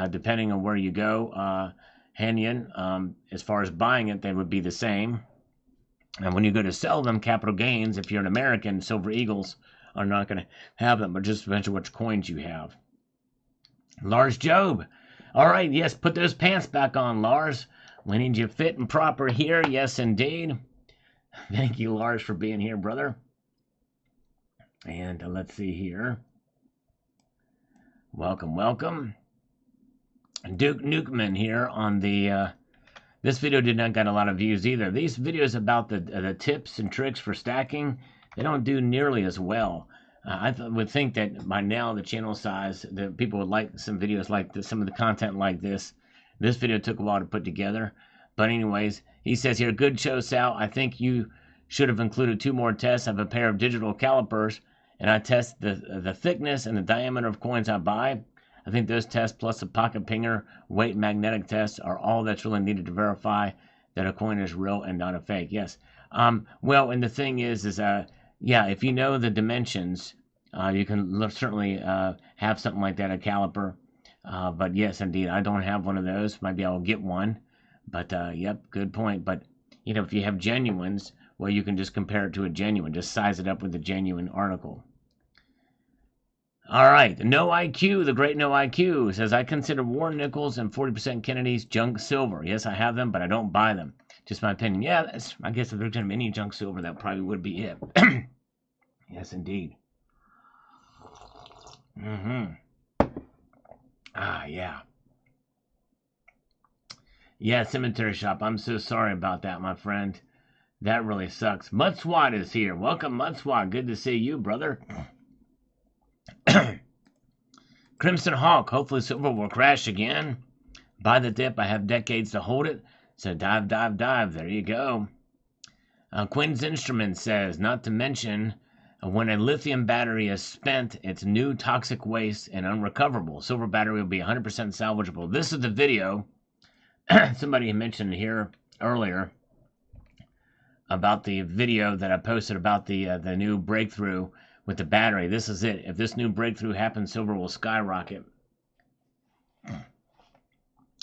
depending on where you go. Hanyan, as far as buying it, they would be the same. And when you go to sell them, capital gains, if you're an American, Silver Eagles are not going to have them, but just eventually which coins you have. Lars Job. All right, yes, put those pants back on, Lars. We need you fit and proper here. Yes, indeed. Thank you, Lars, for being here, brother. And let's see here. Welcome. Duke Nukeman here on the... this video did not get a lot of views either. These videos about the tips and tricks for stacking, they don't do nearly as well. I would think that by now the channel size, the people would like some videos like this, some of the content like this. This video took a while to put together. But anyways, he says here, good show, Sal. I think you should have included 2 more tests of a pair of digital calipers, and I test the thickness and the diameter of coins I buy. I think those tests plus a pocket pinger weight magnetic test are all that's really needed to verify that a coin is real and not a fake. Yes. Well, and the thing is yeah, if you know the dimensions, you can certainly have something like that, a caliper. But yes, indeed, I don't have one of those. Maybe I'll get one. But, yep, good point. But, if you have genuines, well, you can just compare it to a genuine. Just size it up with a genuine article. All right. No IQ, the great No IQ, says, I consider Warren Nichols and 40% Kennedy's junk silver. Yes, I have them, but I don't buy them. Just my opinion. Yeah, I guess if there's going to be any junk silver, that probably would be it. Yes, indeed. Mm-hmm. Ah, yeah. Yeah, Cemetery Shop. I'm so sorry about that, my friend. That really sucks. Mudswat is here. Welcome, Mudswat. Good to see you, brother. Crimson Hawk. Hopefully silver will crash again. Buy the dip. I have decades to hold it. So dive, dive, dive. There you go. Quinn's Instrument says, not to mention, when a lithium battery is spent, it's new toxic waste and unrecoverable. Silver battery will be 100% salvageable. This is the video somebody mentioned here earlier about the video that I posted about the new breakthrough with the battery. This is it. If this new breakthrough happens, silver will skyrocket.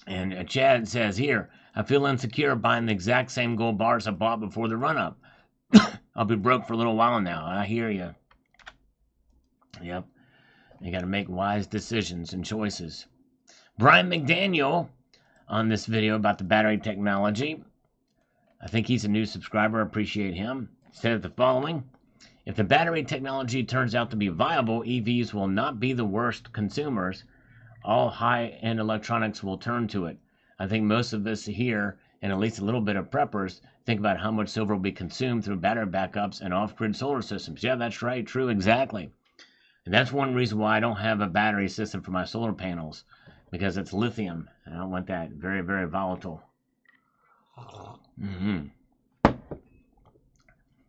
And Chad says here, I feel insecure buying the exact same gold bars I bought before the run-up. I'll be broke for a little while now. I hear you. Yep. You got to make wise decisions and choices. Brian McDaniel on this video about the battery technology. I think he's a new subscriber. I appreciate him. Said the following. If the battery technology turns out to be viable, EVs will not be the worst consumers. All high-end electronics will turn to it. I think most of us here, and at least a little bit of preppers, think about how much silver will be consumed through battery backups and off-grid solar systems. Yeah, that's right. True, exactly. And that's one reason why I don't have a battery system for my solar panels, because it's lithium. I don't want that. Very, very volatile.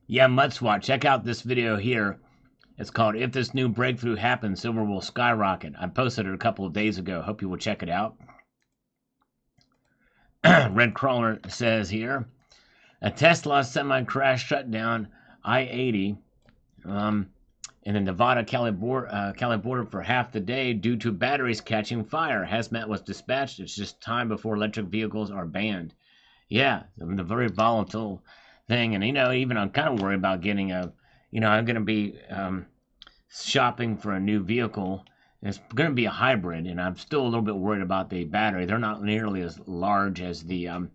Yeah, Mudswat, check out this video here. It's called If This New Breakthrough Happens, Silver Will Skyrocket. I posted it a couple of days ago. Hope you will check it out. Red Crawler says here, a Tesla semi-crash shut down I-80 in the Nevada-Cali border for half the day due to batteries catching fire. Hazmat was dispatched. It's just time before electric vehicles are banned. Yeah, the very volatile thing. And, even I'm kind of worried about getting I'm going to be shopping for a new vehicle. It's going to be a hybrid, and I'm still a little bit worried about the battery. They're not nearly as large as the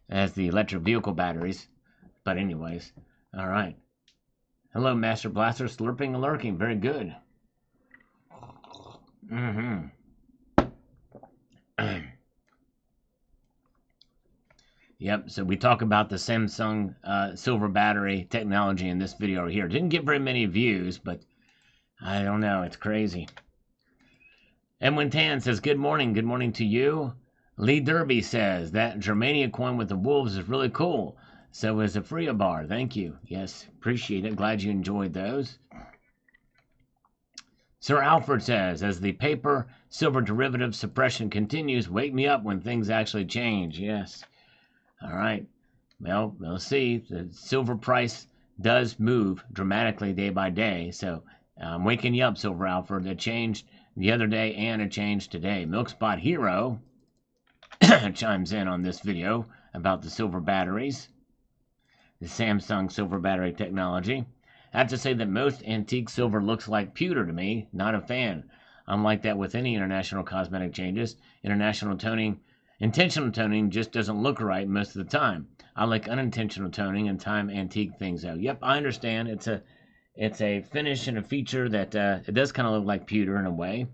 electric vehicle batteries. But anyways, all right. Hello, Master Blaster, slurping and lurking. Very good. Yep, so we talk about the Samsung silver battery technology in this video here. Didn't get very many views, but I don't know. It's crazy. Edwin Tan says, good morning. Good morning to you. Lee Derby says, that Germania coin with the wolves is really cool. So is a Fria bar. Thank you. Yes, appreciate it. Glad you enjoyed those. Sir Alfred says, as the paper silver derivative suppression continues, wake me up when things actually change. Yes. All right. Well, we'll see. The silver price does move dramatically day by day. So I'm waking you up, Silver Alfred. It changed the other day and it changed today. Milkspot Hero chimes in on this video about the silver batteries, the Samsung silver battery technology. I have to say that most antique silver looks like pewter to me. Not a fan. I'm like that with any international cosmetic changes. Intentional toning just doesn't look right most of the time. I like unintentional toning and time antique things though. Yep, I understand. It's a finish and a feature that it does kind of look like pewter in a way.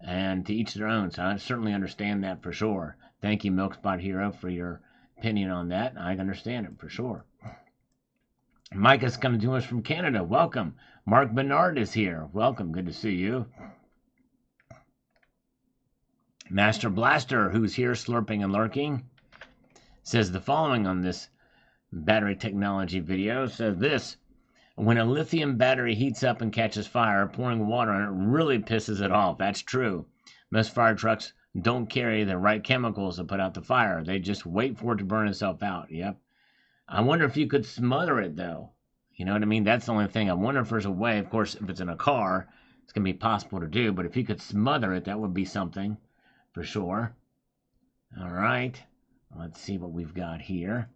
And to each their own. So I certainly understand that for sure. Thank you, Milkspot Hero, for your opinion on that. I understand it for sure. Mike is coming to us from Canada. Welcome. Mark Bernard is here. Welcome. Good to see you. Master Blaster, who's here slurping and lurking, says the following on this battery technology video. Says this, when a lithium battery heats up and catches fire, pouring water on it really pisses it off. That's true. Most fire trucks don't carry the right chemicals to put out the fire. They just wait for it to burn itself out. Yep. I wonder if you could smother it, though. You know what I mean? That's the only thing. I wonder if there's a way. Of course, if it's in a car, it's going to be possible to do. But if you could smother it, that would be something. For sure. All right. Let's see what we've got here.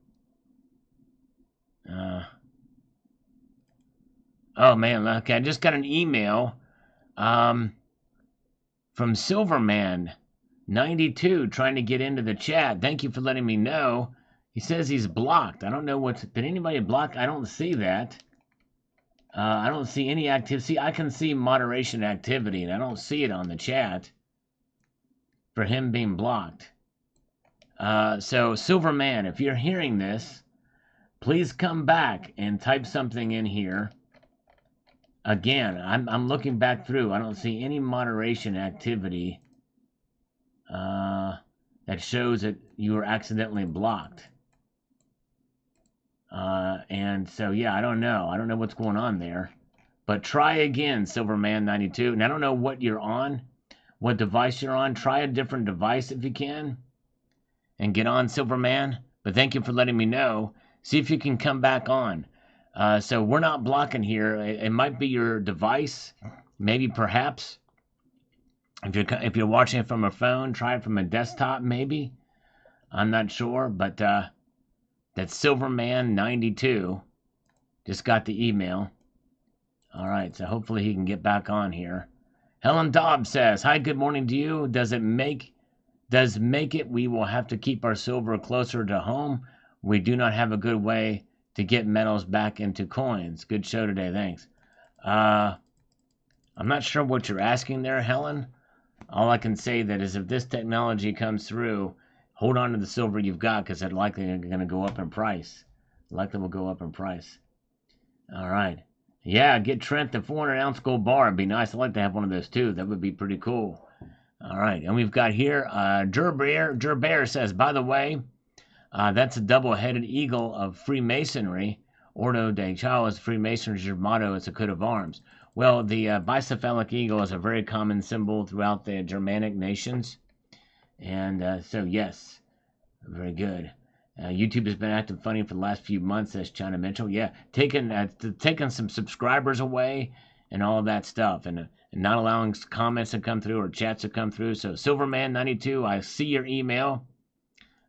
Oh, man. Look, I just got an email From Silverman 92 trying to get into the chat. Thank you for letting me know. He says he's blocked. I don't know did anybody block? I don't see that. I don't see any activity. I can see moderation activity, and I don't see it on the chat for him being blocked. So Silverman, if you're hearing this, please come back and type something in here. Again, I'm looking back through. I don't see any moderation activity that shows that you were accidentally blocked. And so, yeah, I don't know. I don't know what's going on there. But try again, Silverman92. And I don't know what you're on, what device you're on. Try a different device if you can. And get on, Silverman. But thank you for letting me know. See if you can come back on. So we're not blocking here. It might be your device. Maybe, perhaps. If you're watching it from a phone, try it from a desktop, maybe. I'm not sure, but that's Silverman92. Just got the email. All right, so hopefully he can get back on here. Helen Dobbs says, "Hi, good morning to you. Does make it we will have to keep our silver closer to home. We do not have a good way to get metals back into coins. Good show today, thanks." I'm not sure what you're asking there, Helen. All I can say that is if this technology comes through, hold on to the silver you've got because it's likely going to go up in price. Likely will go up in price. All right. Yeah, get Trent the 400-ounce gold bar. It'd be nice. I'd like to have one of those too. That would be pretty cool. All right. And we've got here, Gerbear says, by the way, that's a double-headed eagle of Freemasonry. Ordo de Chao is Freemasonry's motto. It's a coat of arms. Well, the bicephalic eagle is a very common symbol throughout the Germanic nations. And so, yes, very good. YouTube has been acting funny for the last few months, as China Mitchell. Yeah, taking some subscribers away and all of that stuff, and not allowing comments to come through or chats to come through. So, Silverman92, I see your email.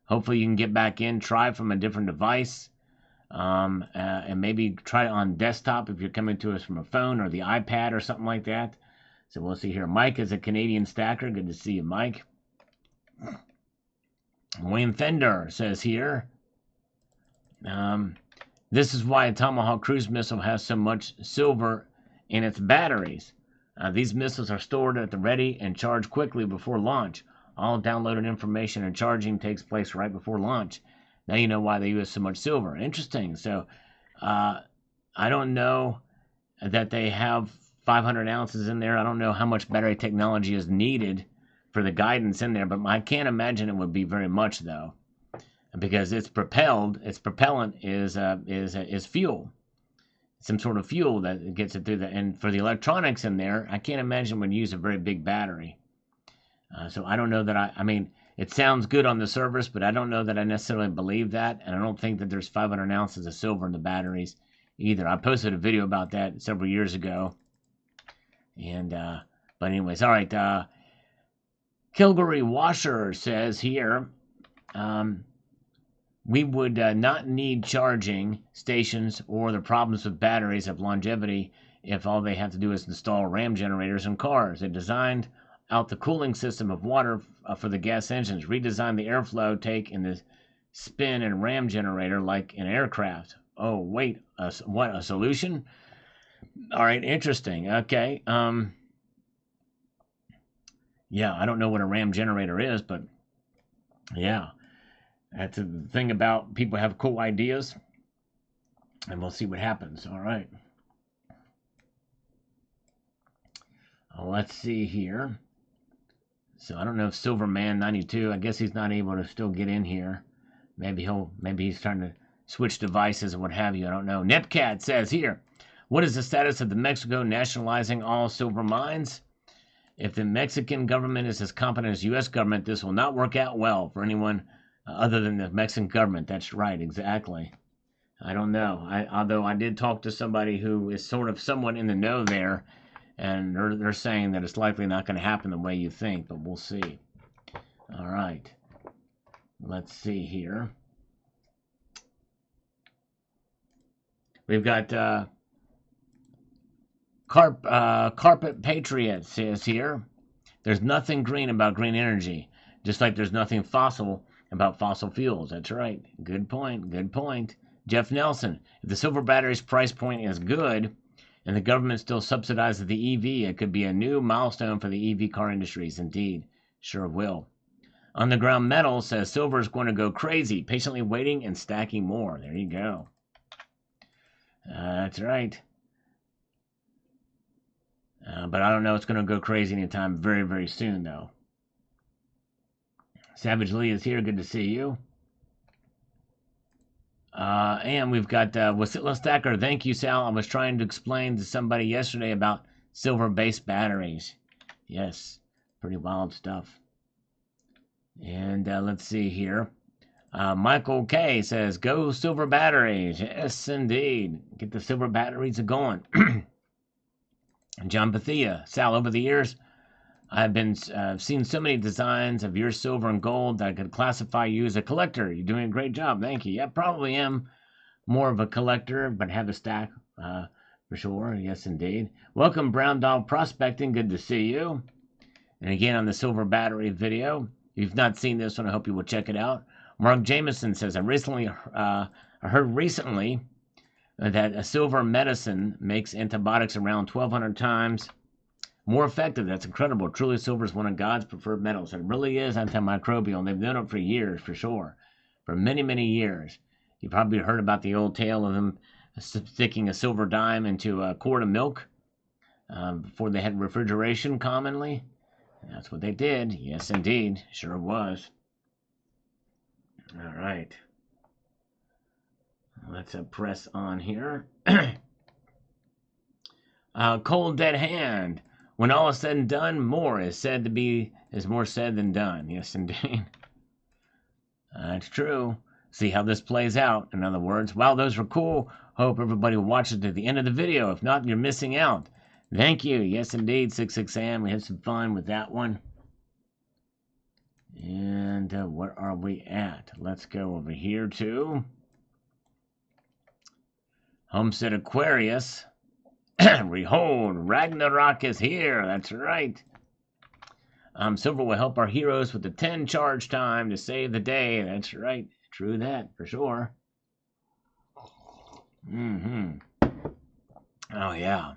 Hopefully, you can get back in, try from a different device, and maybe try it on desktop if you're coming to us from a phone or the iPad or something like that. So, we'll see here. Mike is a Canadian stacker. Good to see you, Mike. Wayne Fender says here, this is why a Tomahawk cruise missile has so much silver in its batteries. These missiles are stored at the ready and charged quickly before launch. All downloaded information and charging takes place right before launch. Now you know why they use so much silver. Interesting. So I don't know that they have 500 ounces in there. I don't know how much battery technology is needed for the guidance in there, but I can't imagine it would be very much though, because its propellant is fuel, some sort of fuel that gets it through the. And for the electronics in there, I can't imagine it would use a very big battery. So I don't know that I mean, it sounds good on the surface, but I don't know that I necessarily believe that, and I don't think that there's 500 ounces of silver in the batteries either. I posted a video about that several years ago, and but anyways, all right. Kilgary Washer says here, we would not need charging stations or the problems with batteries of longevity if all they have to do is install RAM generators in cars. They designed out the cooling system of water for the gas engines, redesigned the airflow take in the spin and RAM generator like an aircraft. Oh, wait, what, a solution? All right, interesting. Okay, yeah, I don't know what a RAM generator is, but yeah, that's the thing about people have cool ideas, and we'll see what happens. All right. Let's see here. So I don't know if Silverman92, I guess he's not able to still get in here. Maybe he's trying to switch devices and what have you. I don't know. Nepcat says here, what is the status of the Mexico nationalizing all silver mines? If the Mexican government is as competent as U.S. government, this will not work out well for anyone other than the Mexican government. That's right, exactly. I don't know. Although I did talk to somebody who is sort of somewhat in the know there, and they're saying that it's likely not going to happen the way you think, but we'll see. All right. Let's see here. We've got Carpet Patriot says here, there's nothing green about green energy, just like there's nothing fossil about fossil fuels. That's right. Good point. Good point. Jeff Nelson, if the silver battery's price point is good and the government still subsidizes the EV, it could be a new milestone for the EV car industries. Indeed. Sure will. Underground Metal says silver is going to go crazy, patiently waiting and stacking more. There you go. That's right. But I don't know it's going to go crazy anytime very, very soon, though. Savage Lee is here. Good to see you. And we've got Wasilla Stacker. Thank you, Sal. I was trying to explain to somebody yesterday about silver-based batteries. Yes, pretty wild stuff. And let's see here. Michael K says, go silver batteries. Yes, indeed. Get the silver batteries going. John Bethia, Sal, over the years, I've been seen so many designs of your silver and gold that I could classify you as a collector. You're doing a great job. Thank you. Yeah, probably am more of a collector, but have a stack for sure. Yes, indeed. Welcome, Brown Dog Prospecting. Good to see you. And again, on the silver battery video. If you've not seen this one, I hope you will check it out. Mark Jameson says, I heard recently that a silver medicine makes antibiotics around 1,200 times more effective. That's incredible. Truly, silver is one of God's preferred metals. It really is antimicrobial, and they've known it for years, for sure. For many, many years. You probably heard about the old tale of them sticking a silver dime into a quart of milk before they had refrigeration commonly. That's what they did. Yes, indeed. Sure was. All right. Let's press on here. Cold Dead Hand. When all is said and done, more is more said than done. Yes, indeed. That's true. See how this plays out. In other words, wow, those were cool. Hope everybody watches to the end of the video. If not, you're missing out. Thank you. Yes, indeed, 66am. We had some fun with that one. And where are we at? Let's go over here to Homestead Aquarius. Behold, Ragnarok is here. That's right. Silver will help our heroes with the 10 charge time to save the day. That's right. True that, for sure. Oh, yeah.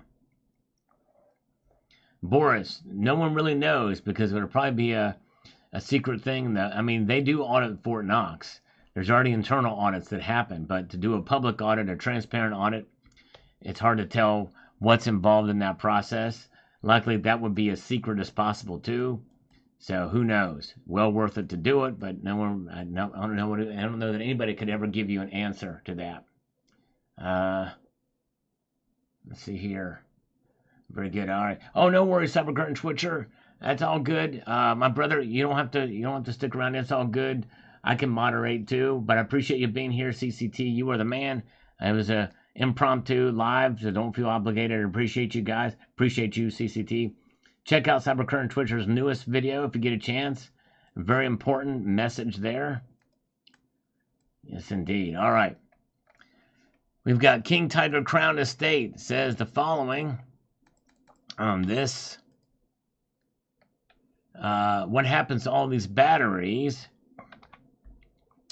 Boris, no one really knows because it'll probably be a secret thing. They do audit Fort Knox. There's already internal audits that happen, but to do a public audit, a transparent audit, it's hard to tell what's involved in that process. Luckily, that would be as secret as possible, too. So who knows? Well worth it to do it, but I don't know that anybody could ever give you an answer to that. Let's see here. Very good. All right. Oh, no worries, Cyber Curtain Switcher. That's all good. My brother, you don't have to stick around. It's all good. I can moderate too, but I appreciate you being here, CCT. You are the man. It was a impromptu live, so don't feel obligated. I appreciate you guys. Appreciate you, CCT. Check out Cyber Curtain Twitcher's newest video if you get a chance. A very important message there. Yes, indeed. All right. We've got King Tiger Crown Estate says the following on this. What happens to all these batteries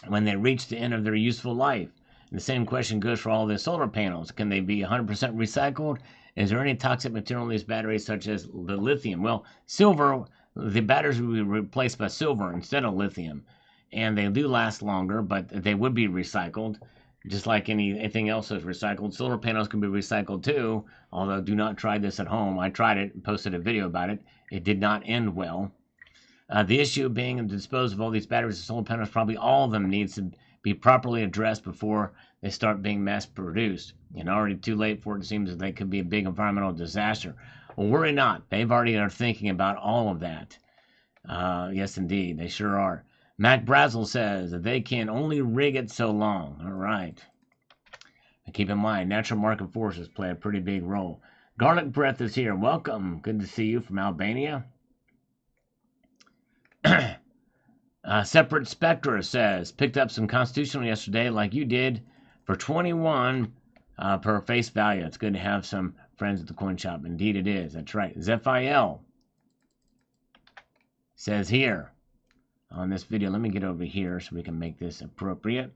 when they reach the end of their useful life? And the same question goes for all the solar panels. Can they be 100% recycled? Is there any toxic material in these batteries, such as the lithium? Well, silver, the batteries will be replaced by silver instead of lithium. And they do last longer, but they would be recycled, just like anything else is recycled. Solar panels can be recycled too, although do not try this at home. I tried it and posted a video about it. It did not end well. The issue being to dispose of all these batteries and solar panels, probably all of them needs to be properly addressed before they start being mass produced. And already too late for it seems that they could be a big environmental disaster. Well, worry not. They've already are thinking about all of that. Yes, indeed. They sure are. Mac Brazel says that they can only rig it so long. All right. And keep in mind, natural market forces play a pretty big role. Garlic Breath is here. Welcome. Good to see you from Albania. Separate Spectra says, picked up some Constitutional yesterday like you did for 21 per face value. It's good to have some friends at the coin shop. Indeed it is. That's right. Zephiel says here on this video, let me get over here so we can make this appropriate.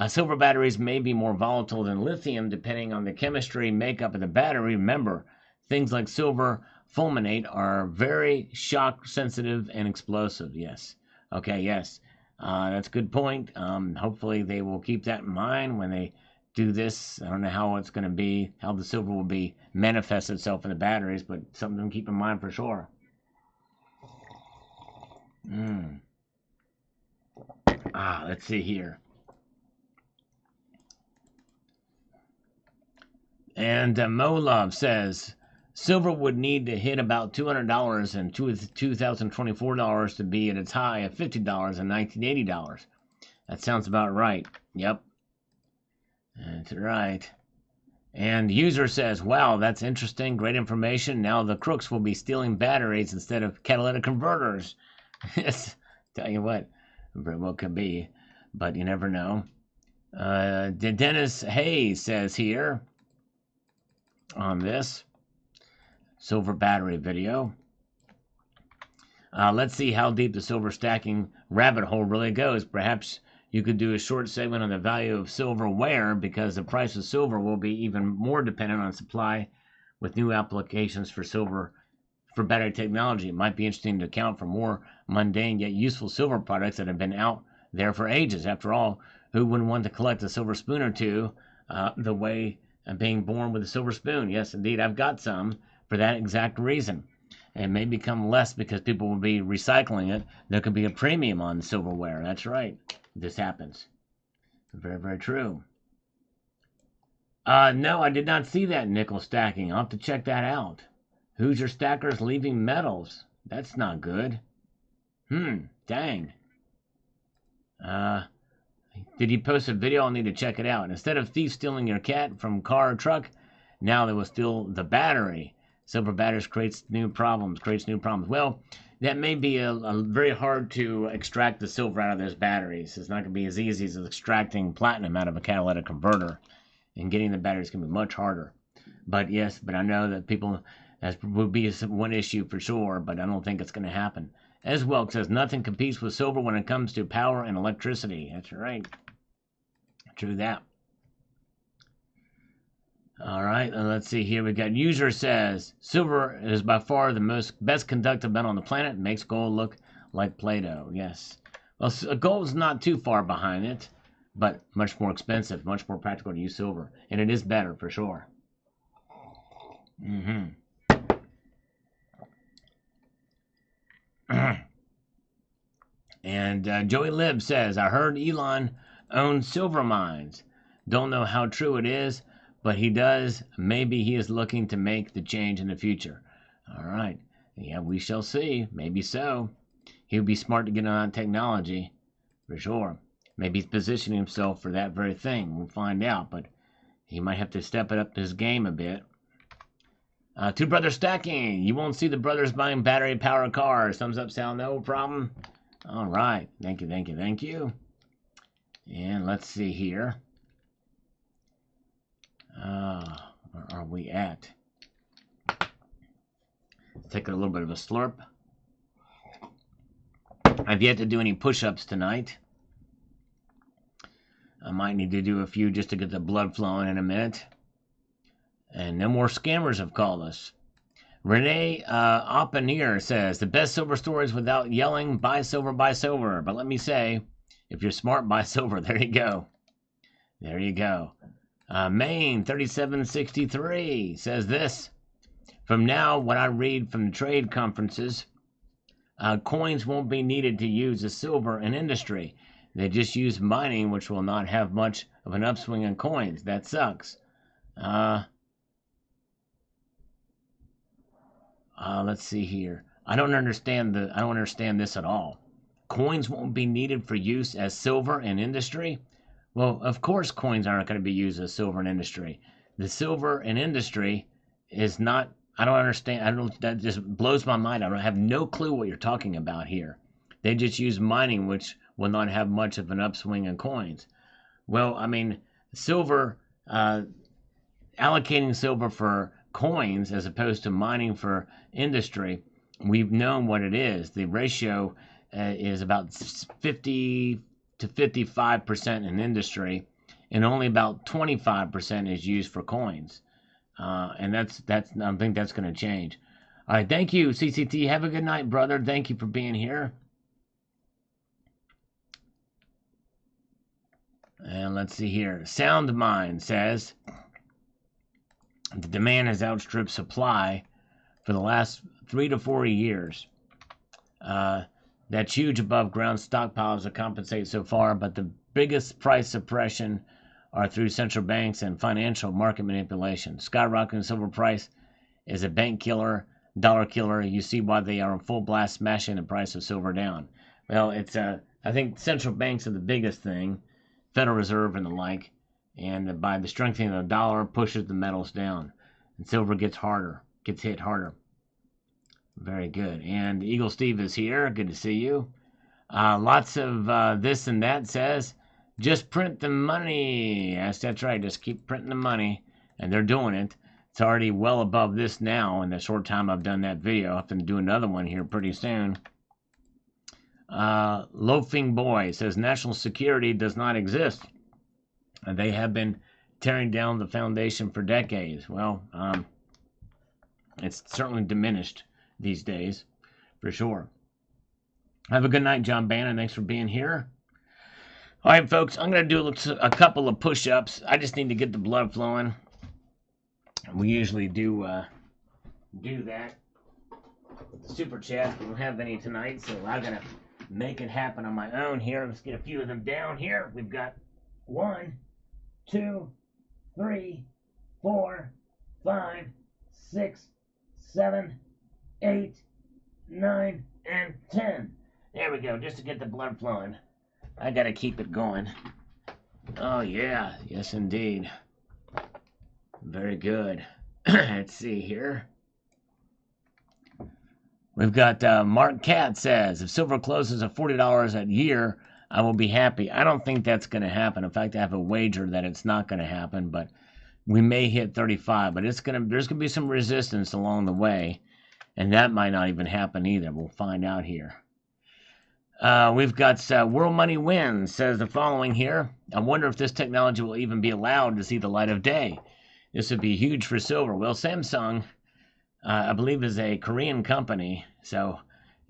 Silver batteries may be more volatile than lithium depending on the chemistry makeup of the battery. Remember, things like silver fulminate are very shock sensitive and explosive. Yes. Okay, yes. That's a good point. Hopefully they will keep that in mind when they do this. I don't know how it's going to be, how the silver will be manifest itself in the batteries, but something to keep in mind for sure. Let's see here. And Molov says silver would need to hit about $200 in 2024 to be at its high of $50 in 1980. That sounds about right. Yep. That's right. And user says, wow, that's interesting. Great information. Now the crooks will be stealing batteries instead of catalytic converters. Yes. Tell you what, very well could be, but you never know. Dennis Hayes says here on this silver battery video, let's see how deep the silver stacking rabbit hole really goes. Perhaps you could do a short segment on the value of silverware, because the price of silver will be even more dependent on supply with new applications for silver for battery technology. It might be interesting to account for more mundane yet useful silver products that have been out there for ages. After all, who wouldn't want to collect a silver spoon or two the way of being born with a silver spoon? Yes, indeed, I've got some for that exact reason. It may become less because people will be recycling it. There could be a premium on silverware. That's right. This happens. Very, very true. No, I did not see that nickel stacking. I'll have to check that out. Hoosier stackers leaving metals. That's not good. Dang. Did he post a video? I'll need to check it out. Instead of thieves stealing your cat from car or truck, now they will steal the battery. Silver batteries creates new problems. Well, that may be a very hard to extract the silver out of those batteries. It's not going to be as easy as extracting platinum out of a catalytic converter. And getting the batteries can be much harder. But yes, I know that people, that would be one issue for sure, but I don't think it's going to happen. As well, it says nothing competes with silver when it comes to power and electricity. That's right. True that. All right, let's see here. We got user says silver is by far the best conductive metal on the planet. It makes gold look like Play-Doh. Yes. Well, gold's not too far behind it, but much more expensive, much more practical to use silver, and it is better for sure. And Joey Lib says, I heard Elon owns silver mines. Don't know how true it is, but he does. Maybe he is looking to make the change in the future. All right. Yeah, we shall see. Maybe so. He would be smart to get on technology, for sure. Maybe he's positioning himself for that very thing. We'll find out, but he might have to step it up his game a bit. Two brothers stacking. You won't see the brothers buying battery-powered cars. Thumbs up, Sal. No problem. All right. Thank you. And let's see here. Where are we at? Let's take a little bit of a slurp. I've yet to do any push-ups tonight. I might need to do a few just to get the blood flowing in a minute. And no more scammers have called us. Renee Oppenir says, the best silver stories without yelling, buy silver, buy silver. But let me say, if you're smart, buy silver. There you go. Maine 3763 says this. From now, what I read from the trade conferences, coins won't be needed to use the silver in industry. They just use mining, which will not have much of an upswing in coins. That sucks. Let's see here. I don't understand this at all. Coins won't be needed for use as silver in industry? Well, of course coins aren't going to be used as silver in industry. The silver in industry is not, I don't understand. That just blows my mind. I have no clue what you're talking about here. They just use mining, which will not have much of an upswing in coins. Well, I mean, silver allocating silver for coins as opposed to mining for industry, we've known what it is. The ratio is about 50 to 55% in industry, and only about 25% is used for coins. And that's I think that's going to change. All right, thank you, CCT. Have a good night, brother. Thank you for being here. And let's see here. Sound Mind says the demand has outstripped supply for the last 3 to 4 years. That's huge above ground stockpiles to compensate so far, but the biggest price suppression are through central banks and financial market manipulation. Skyrocketing silver price is a bank killer, dollar killer. You see why they are in full blast smashing the price of silver down. Well, it's I think central banks are the biggest thing, Federal Reserve and the like, and by the strengthening of the dollar pushes the metals down, and silver gets hit harder. Very good. And Eagle Steve is here. Good to see you. Lots of this and that says, just print the money. Yes, that's right. Just keep printing the money. And they're doing it. It's already well above this now in the short time I've done that video. I'll have to do another one here pretty soon. Loafing Boy says, national security does not exist. And they have been tearing down the foundation for decades. Well, it's certainly diminished these days, for sure. Have a good night, John Bannon. Thanks for being here. All right, folks, I'm going to do a couple of push-ups. I just need to get the blood flowing. We usually do that. The super chat, we don't have any tonight, so I'm going to make it happen on my own here. Let's get a few of them down here. We've got 1, 2, 3, 4, 5, 6, 7, 8, 9, and 10. There we go, just to get the blood flowing. I gotta keep it going. Oh yeah, yes indeed. Very good. Let's see here. We've got Mark Cat says, if silver closes at $40 a year, I will be happy. I don't think that's going to happen. In fact, I have a wager that it's not going to happen, but we may hit 35. But there's going to be some resistance along the way, and that might not even happen either. We'll find out here. We've got World Money Wins says the following here. I wonder if this technology will even be allowed to see the light of day. This would be huge for silver. Well, Samsung, I believe, is a Korean company, so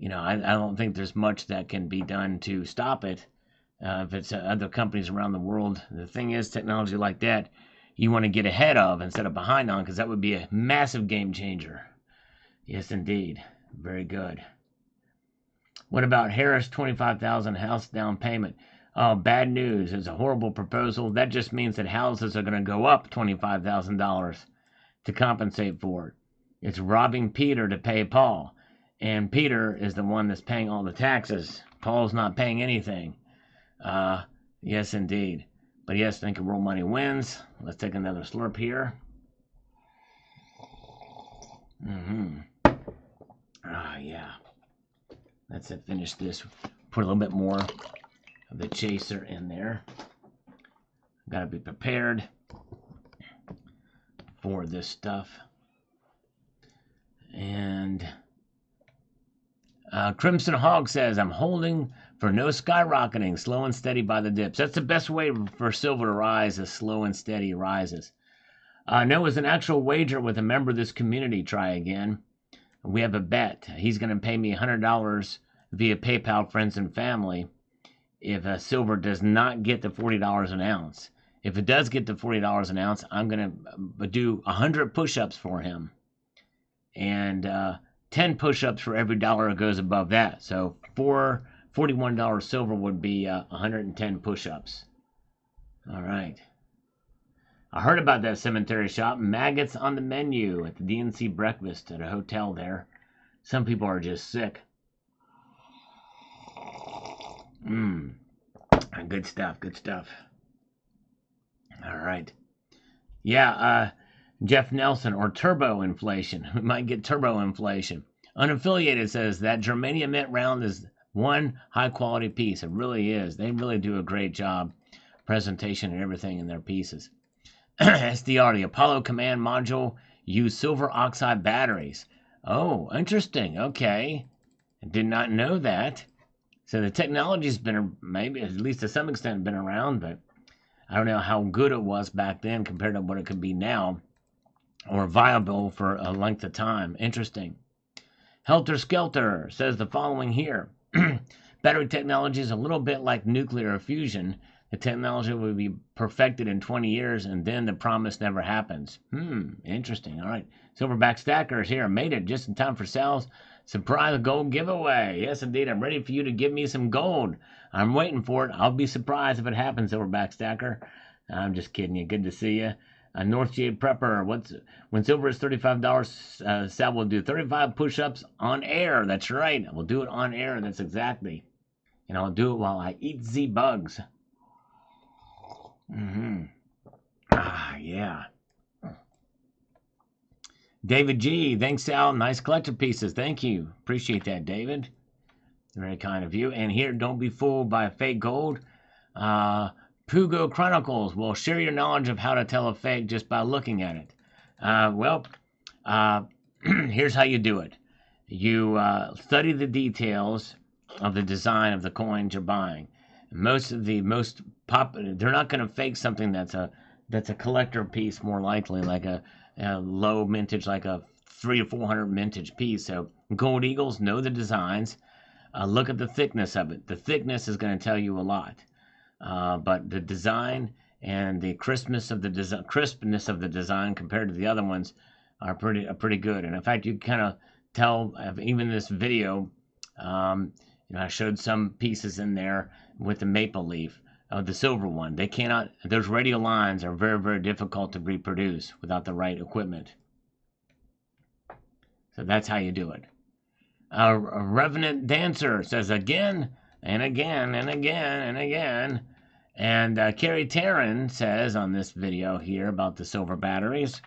I don't think there's much that can be done to stop it. If it's other companies around the world, the thing is, technology like that, you want to get ahead of instead of behind on, because that would be a massive game changer. Yes, indeed. Very good. What about Harris $25,000 house down payment? Oh, bad news. It's a horrible proposal. That just means that houses are going to go up $25,000 to compensate for it. It's robbing Peter to pay Paul. And Peter is the one that's paying all the taxes. Paul's not paying anything. Yes, indeed. But yes, think of World Money Wins. Let's take another slurp here. Yeah. Let's finish this. Put a little bit more of the chaser in there. Gotta be prepared for this stuff. And Crimson Hog says, I'm holding for no skyrocketing, slow and steady by the dips. That's the best way for silver to rise, as slow and steady rises. No, it was an actual wager with a member of this community. Try again. We have a bet. He's going to pay me $100 via PayPal, friends and family, if silver does not get to $40 an ounce. If it does get to $40 an ounce, I'm going to do 100 push-ups for him. And 10 push-ups for every dollar that goes above that. So for $41 silver would be 110 push-ups. All right. I heard about that cemetery shop. Maggots on the menu at the DNC breakfast at a hotel there. Some people are just sick. Good stuff, good stuff. All right. Yeah, Jeff Nelson, or turbo inflation. We might get turbo inflation. Unaffiliated says that Germania Mint round is one high-quality piece. It really is. They really do a great job. Presentation and everything in their pieces. SDR, the Apollo Command Module, use silver oxide batteries. Oh, interesting. Okay. I did not know that. So the technology's been, maybe at least to some extent, been around, but I don't know how good it was back then compared to what it could be now, or viable for a length of time. Interesting. Helter Skelter says the following here. Battery technology is a little bit like nuclear fusion. The technology will be perfected in 20 years, and then the promise never happens. Interesting. All right. Silverback Stacker is here. Made it just in time for sales. Surprise gold giveaway. Yes, indeed. I'm ready for you to give me some gold. I'm waiting for it. I'll be surprised if it happens, Silverback Stacker. I'm just kidding you. Good to see you. North Jade Prepper. When silver is $35, Sal will do 35 push-ups on air. That's right. We'll do it on air. That's exactly. And I'll do it while I eat the bugs. Yeah. David G. Thanks, Sal. Nice collector pieces. Thank you. Appreciate that, David. Very kind of you. And here, don't be fooled by fake gold. Pugo Chronicles will share your knowledge of how to tell a fake just by looking at it. Here's how you do it. You study the details of the design of the coins you're buying. They're not going to fake something that's a collector piece, more likely, like a low mintage, like a 300 or 400 mintage piece. So Gold Eagles know the designs. Look at the thickness of it. The thickness is going to tell you a lot. But the design and the crispness of the design compared to the other ones are pretty good. And in fact, you kind of tell, even this video, I showed some pieces in there with the maple leaf of the silver one. Those radial lines are very, very difficult to reproduce without the right equipment. So that's how you do it. A Revenant Dancer says again and again and again and again. And Carrie Taryn says on this video here about the silver batteries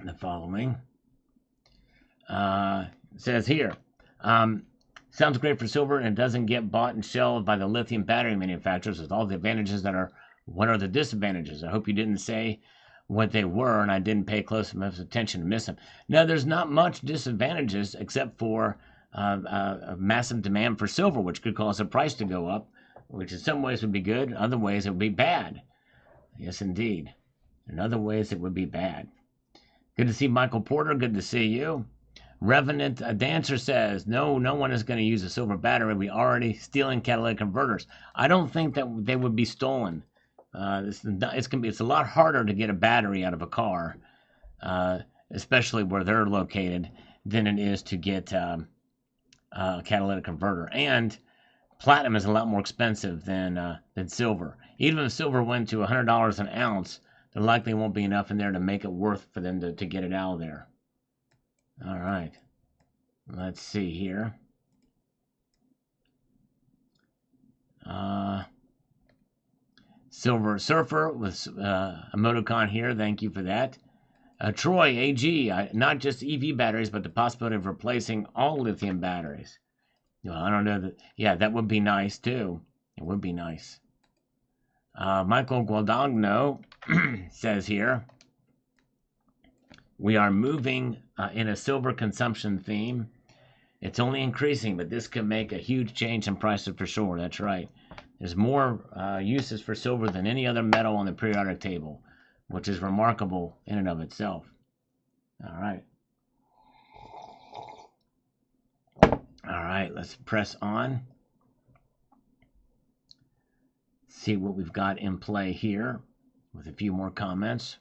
the following. Says here, sounds great for silver and it doesn't get bought and shelved by the lithium battery manufacturers with all the advantages what are the disadvantages? I hope you didn't say what they were and I didn't pay close enough attention to miss them. No, there's not much disadvantages except for a massive demand for silver, which could cause the price to go up, which in some ways would be good, other ways it would be bad. Yes, indeed. In other ways it would be bad. Good to see Michael Porter. Good to see you. Revenant Dancer says, no one is going to use a silver battery. We already stealing catalytic converters. I don't think that they would be stolen. It's a lot harder to get a battery out of a car, especially where they're located, than it is to get a catalytic converter. And platinum is a lot more expensive than silver. Even if silver went to $100 an ounce, there likely won't be enough in there to make it worth for them to get it out of there. All right. Let's see here. Silver Surfer with emoticon here. Thank you for that. Troy AG, not just EV batteries, but the possibility of replacing all lithium batteries. Well, I don't know that would be nice too. It would be nice. Michael Guadagno says here, we are moving in a silver consumption theme. It's only increasing, but this could make a huge change in prices for sure. That's right. There's more uses for silver than any other metal on the periodic table, which is remarkable in and of itself. All right. All right, let's press on. See what we've got in play here with a few more comments.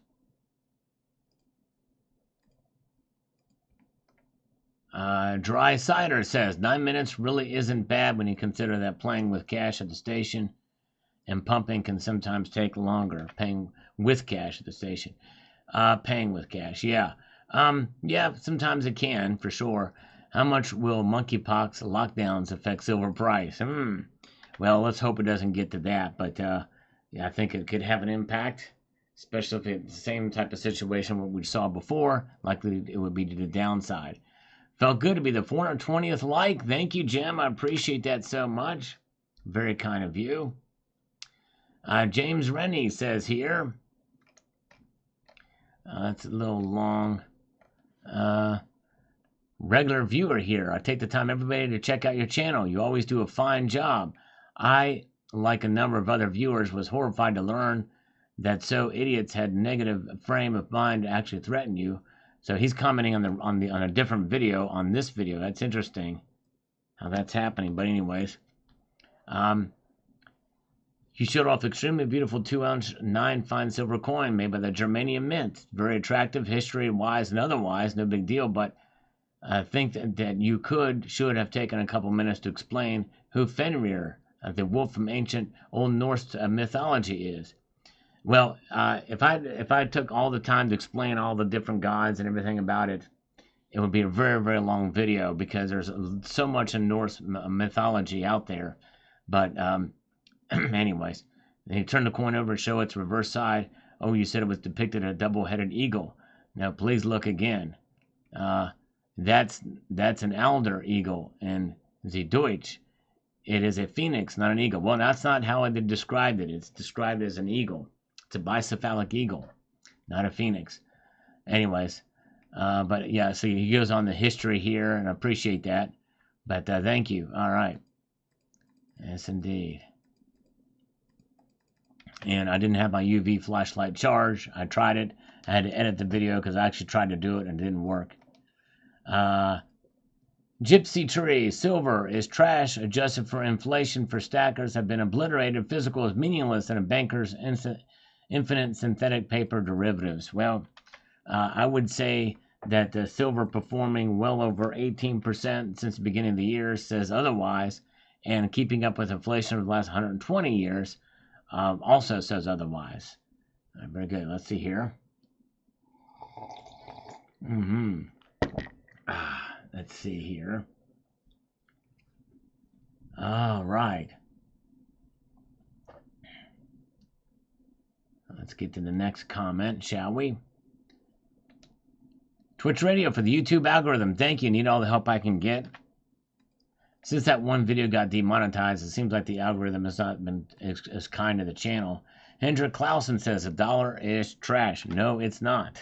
Dry Cider says 9 minutes really isn't bad when you consider that playing with cash at the station and pumping can sometimes take longer. Paying with cash at the station. Paying with cash, yeah. Yeah, sometimes it can, for sure. How much will monkeypox lockdowns affect silver price? Well, let's hope it doesn't get to that, but yeah, I think it could have an impact, especially if it's the same type of situation what we saw before. Likely it would be to the downside. Felt good to be the 420th like. Thank you, Jim. I appreciate that so much. Very kind of you. James Rennie says here, That's a little long. Regular viewer here. I take the time, everybody, to check out your channel. You always do a fine job. I, like a number of other viewers, was horrified to learn that so idiots had negative frame of mind to actually threaten you. So he's commenting on a different video on this video. That's interesting how that's happening. But anyways, he showed off extremely beautiful 2-ounce 9 fine silver coin made by the Germanium Mint. Very attractive, history-wise and otherwise, no big deal. But I think that you should have taken a couple minutes to explain who Fenrir, the wolf from ancient Old Norse mythology, is. Well, if I took all the time to explain all the different gods and everything about it, it would be a very, very long video because there's so much in Norse mythology out there. But anyways, then you turn the coin over and show its reverse side. Oh, you said it was depicted a double-headed eagle. Now, please look again. That's an alder eagle in the Deutsch. It is a phoenix, not an eagle. Well, that's not how they described it. It's described as an eagle. It's a bicephalic eagle, not a phoenix. Anyways, but yeah, so he goes on the history here, and I appreciate that. But thank you. All right. Yes, indeed. And I didn't have my UV flashlight charged. I tried it. I had to edit the video because I actually tried to do it and it didn't work. Gypsy tree, silver is trash adjusted for inflation for stackers have been obliterated. Physical is meaningless in a banker's infinite synthetic paper derivatives. Well, I would say that the silver performing well over 18% since the beginning of the year says otherwise, and keeping up with inflation over the last 120 years also says otherwise. Very good. Let's see here. Let's see here. All right. Let's get to the next comment, shall we? Twitch Radio for the YouTube algorithm. Thank you. Need all the help I can get. Since that one video got demonetized, it seems like the algorithm has not been as kind to the channel. Hendrik Clausen says $1 is trash. No, it's not.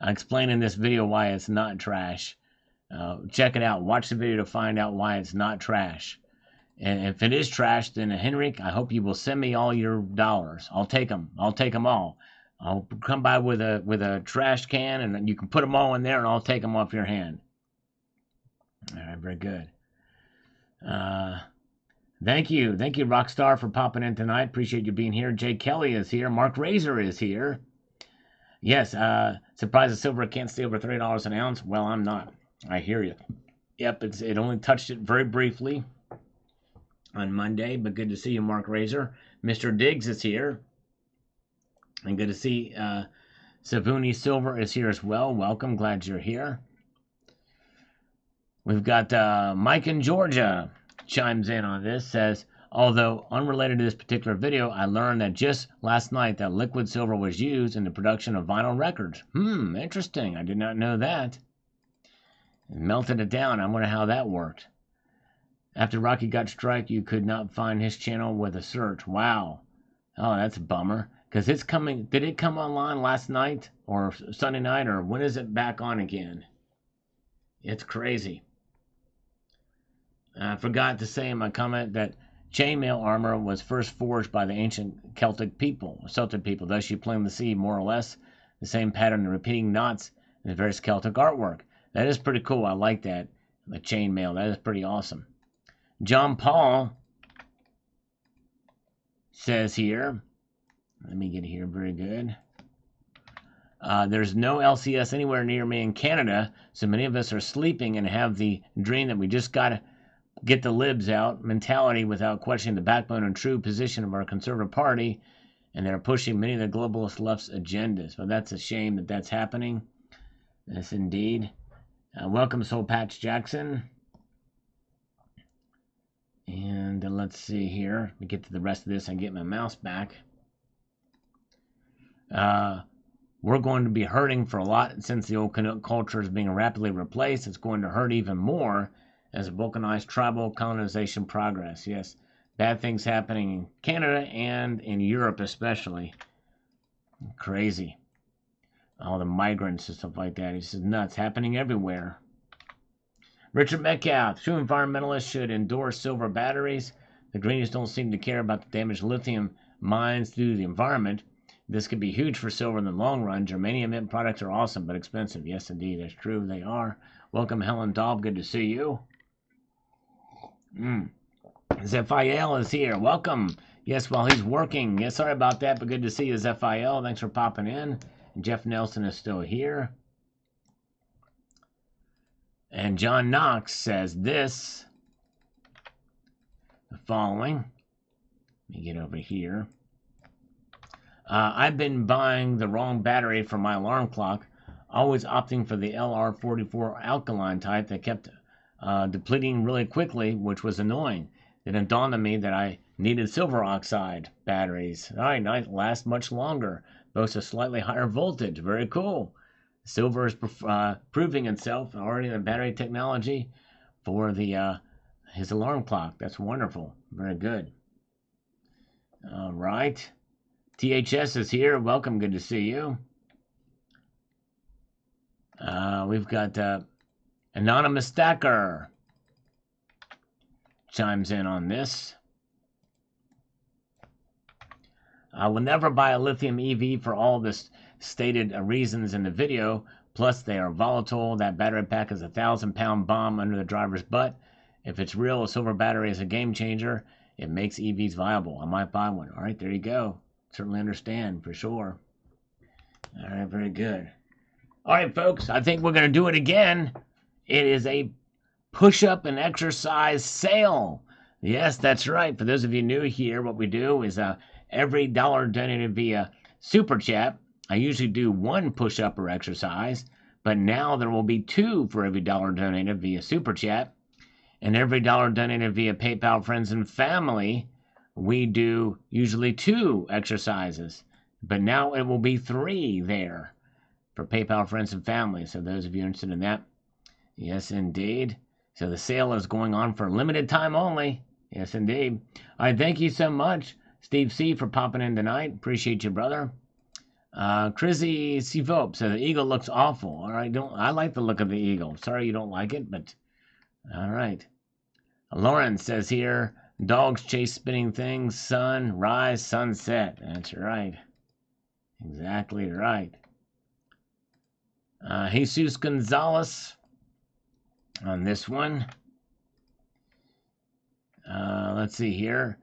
I explain in this video why it's not trash. Check it out. Watch the video to find out why it's not trash. And if it is trash, then Henrik, I hope you will send me all your dollars. I'll take them. I'll take them all. I'll come by with a trash can, and you can put them all in there, and I'll take them off your hand. All right, very good. Thank you, Rockstar, for popping in tonight. Appreciate you being here. Jay Kelly is here. Mark Razor is here. Yes, surprised the silver can't stay over $30 an ounce. Well, I'm not. I hear you. Yep, it only touched it very briefly on Monday, but good to see you, Mark Razor. Mr. Diggs is here. And good to see Savuni Silver is here as well. Welcome, glad you're here. We've got Mike in Georgia chimes in on this, says, although unrelated to this particular video, I learned that just last night that liquid silver was used in the production of vinyl records. Interesting. I did not know that. It melted it down. I wonder how that worked. After Rocky got strike, you could not find his channel with a search. Wow. Oh, that's a bummer. Because it's coming. Did it come online last night or Sunday night, or when is it back on again? It's crazy. I forgot to say in my comment that chainmail armor was first forged by the ancient Celtic people, thus you plainly see more or less the same pattern of repeating knots in the various Celtic artwork. That is pretty cool. I like that. The chainmail. That is pretty awesome. John Paul says here, let me get here, very good. There's no LCS anywhere near me in Canada, so many of us are sleeping and have the dream that we just got to get the libs out mentality without questioning the backbone and true position of our Conservative Party, and they're pushing many of the globalist left's agendas. Well, that's a shame that that's happening. Yes, indeed. Welcome, Soul Patch Jackson. And let's see here. Let me get to the rest of this and get my mouse back. We're going to be hurting for a lot since the old Canuck culture is being rapidly replaced. It's going to hurt even more as balkanized tribal colonization progress. Yes, bad things happening in Canada and in Europe especially. Crazy. all the migrants and stuff like that. He says, nuts, happening everywhere. Richard Metcalf, true environmentalists should endorse silver batteries. The greenies don't seem to care about the damage lithium mines do to the environment. This could be huge for silver in the long run. Germanium mint products are awesome but expensive. Yes, indeed, that's true. They are. Welcome, Helen Daub. Good to see you. Zephiel is here. Welcome. Yes, while he's working. Yes, sorry about that, but good to see you, Zephiel. Thanks for popping in. And Jeff Nelson is still here. And John Knox says the following. Let me get over here. I've been buying the wrong battery for my alarm clock, always opting for the LR44 alkaline type that kept depleting really quickly, which was annoying. Then it dawned on me that I needed silver oxide batteries. All right, nice, last much longer, boasts a slightly higher voltage. Very cool. Silver is proving itself already in the battery technology for the his alarm clock. That's wonderful. Very good. All right. THS is here. Welcome. Good to see you. We've got Anonymous Stacker chimes in on this. I will never buy a lithium EV for all the stated reasons in the video. Plus, they are volatile. That battery pack is a 1,000-pound bomb under the driver's butt. If it's real, a silver battery is a game changer. It makes EVs viable. I might buy one. All right, there you go. Certainly understand, for sure. All right, very good. All right, folks, I think we're going to do it again. It is a push-up and exercise sale. Yes, that's right. For those of you new here, what we do is every dollar donated via Super Chat, I usually do one push-up or exercise, but now there will be two for every dollar donated via Super Chat. And every dollar donated via PayPal, friends, and family, we do usually two exercises. But now it will be three there for PayPal, friends, and family. So those of you interested in that, yes, indeed. So the sale is going on for limited time only. Yes, indeed. All right, thank you so much, Steve C., for popping in tonight. Appreciate you, brother. Chrissy Sivop says the eagle looks awful. All right, I like the look of the eagle. Sorry you don't like it, but all right. Lauren says here, dogs chase spinning things, sunrise, sunset. That's right. Exactly right. Jesus Gonzalez on this one. Let's see here.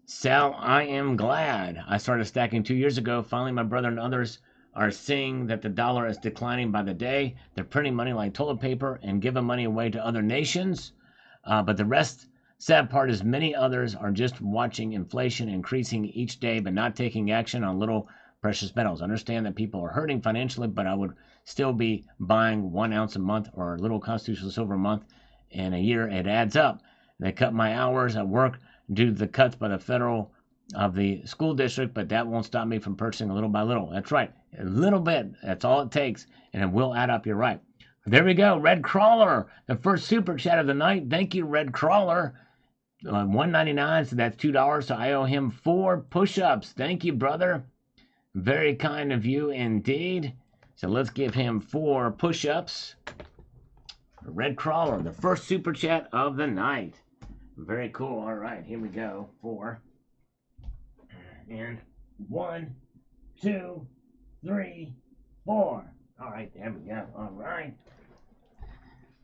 Sal, I am glad. I started stacking 2 years ago. Finally, my brother and others are seeing that the dollar is declining by the day. They're printing money like toilet paper and giving money away to other nations. But the sad part is many others are just watching inflation increasing each day but not taking action on little precious metals. Understand that people are hurting financially, but I would still be buying 1 ounce a month or a little constitutional silver a month. In a year, it adds up. They cut my hours at work due to the cuts by the federal of the school district, but that won't stop me from purchasing a little by little. That's right. A little bit. That's all it takes, and it will add up. You're right. There we go. Red Crawler, the first super chat of the night. Thank you, Red Crawler. $1.99, so that's $2. So I owe him 4 push-ups. Thank you, brother. Very kind of you indeed. So let's give him 4 push-ups. Red Crawler, the first super chat of the night. Very cool. All right, here we go. 4. And 1, 2, 3, 4. All right, there we go. All right.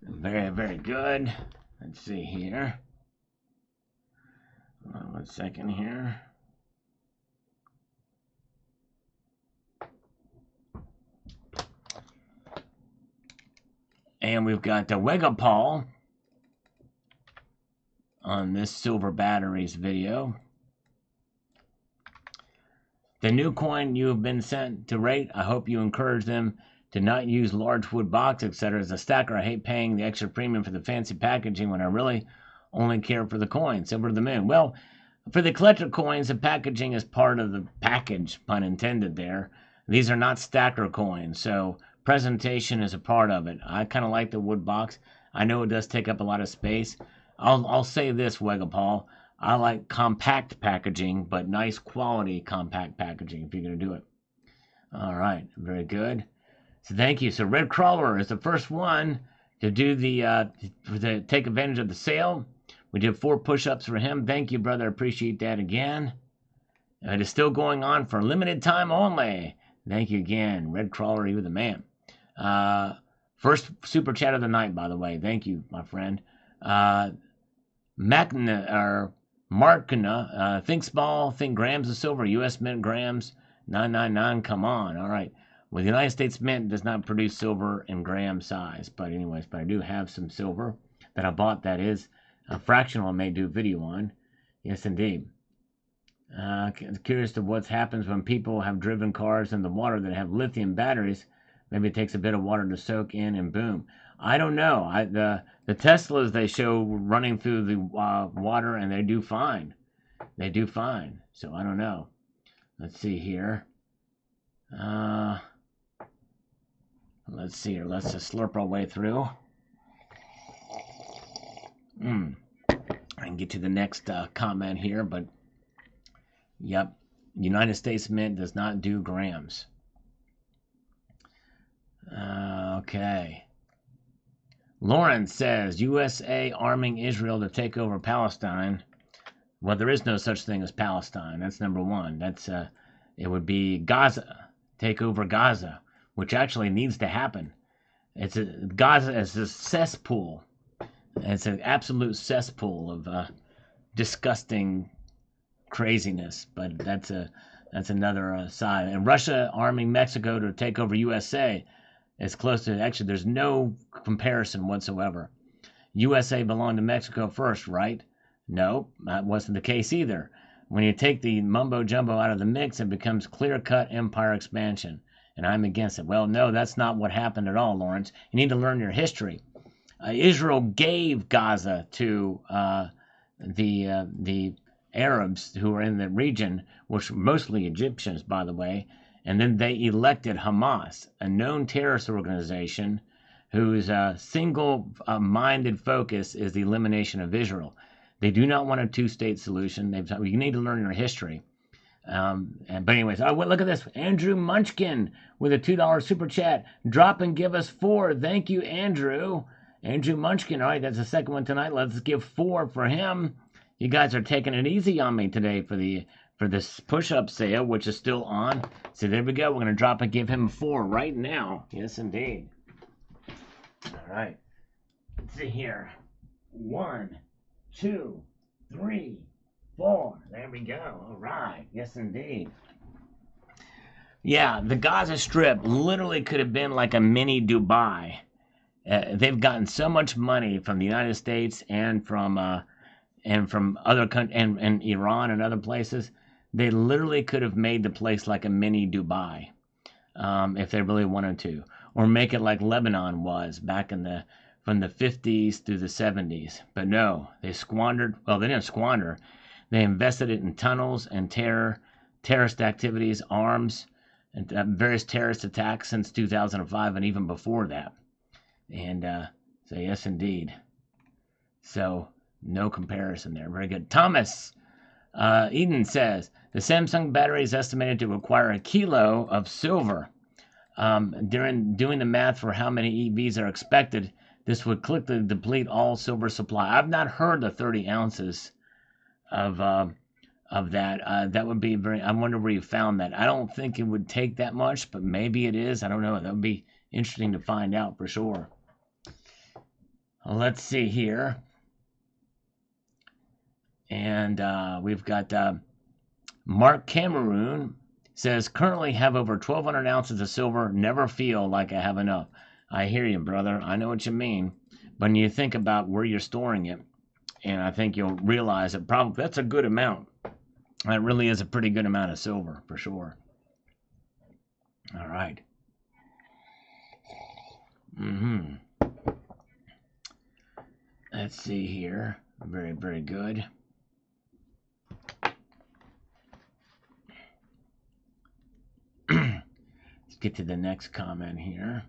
Very, very good. Let's see here. 1 second here. And we've got the Wegapal on this silver batteries video. The new coin you have been sent to rate, I hope you encourage them to not use large wood box, etc. As a stacker, I hate paying the extra premium for the fancy packaging when I really only care for the coin. Silver to the moon. Well, for the collector coins, the packaging is part of the package, pun intended there. These are not stacker coins, so presentation is a part of it. I kind of like the wood box. I know it does take up a lot of space. I'll say this, Wegapal. I like compact packaging, but nice quality compact packaging if you're going to do it. All right, very good. So thank you. So Red Crawler is the first one to do to take advantage of the sale. We did 4 push-ups for him. Thank you, brother. Appreciate that again. It is still going on for a limited time only. Thank you again, Red Crawler. You the man. First super chat of the night, by the way. Thank you, my friend. Markina, think small, think grams of silver. U.S. Mint grams, 999. Come on. All right. Well, the United States Mint does not produce silver in gram size. But anyways, I do have some silver that I bought that is a fractional I may do a video on. Yes, indeed. Curious to what happens when people have driven cars in the water that have lithium batteries. Maybe it takes a bit of water to soak in and boom. I don't know. The Teslas they show running through the water and they do fine. They do fine. So I don't know. Let's see here. Let's see here. Let's just slurp our way through. I can get to the next comment here, but yep. United States Mint does not do grams. Okay. Lauren says, USA arming Israel to take over Palestine. Well, there is no such thing as Palestine. That's number one. That's it would be Gaza. Take over Gaza, which actually needs to happen. Gaza is a cesspool. It's an absolute cesspool of disgusting craziness. But that's another side. And Russia arming Mexico to take over USA. It's close to, actually, there's no comparison whatsoever. USA belonged to Mexico first, right? No, that wasn't the case either. When you take the mumbo jumbo out of the mix, it becomes clear-cut empire expansion. And I'm against it. Well, no, that's not what happened at all, Lawrence. You need to learn your history. Israel gave Gaza to the Arabs who were in the region, which were mostly Egyptians, by the way. And then they elected Hamas, a known terrorist organization whose single-minded focus is the elimination of Israel. They do not want a two-state solution. You need to learn your history. But anyways, look at this. Andrew Munchkin with a $2 super chat. Drop and give us 4. Thank you, Andrew. Andrew Munchkin. All right, that's the second one tonight. Let's give 4 for him. You guys are taking it easy on me today for this push-up sale, which is still on. So there we go. We're going to drop and give him 4 right now. Yes, indeed. All right. Let's see here. 1, 2, 3, 4. There we go. All right. Yes, indeed. Yeah, the Gaza Strip literally could have been like a mini Dubai. They've gotten so much money from the United States and from other countries and Iran and other places. They literally could have made the place like a mini Dubai, if they really wanted to, or make it like Lebanon was back from the 50s through the 70s. But no, they squandered. Well, they didn't squander. They invested it in tunnels and terrorist activities, arms, and various terrorist attacks since 2005 and even before that. And so yes, indeed. So no comparison there. Very good. Thomas Eden says, the Samsung battery is estimated to require a kilo of silver. During doing the math for how many EVs are expected, this would quickly deplete all silver supply. I've not heard the 30 ounces of that. That would be very, I wonder where you found that. I don't think it would take that much, but maybe it is. I don't know. That would be interesting to find out for sure. Let's see here. And we've got Mark Cameroon says, currently have over 1,200 ounces of silver, never feel like I have enough. I hear you, brother. I know what you mean. But when you think about where you're storing it, and I think you'll realize that probably that's a good amount. That really is a pretty good amount of silver, for sure. All right. Let's see here. Very, very good. Let's get to the next comment here.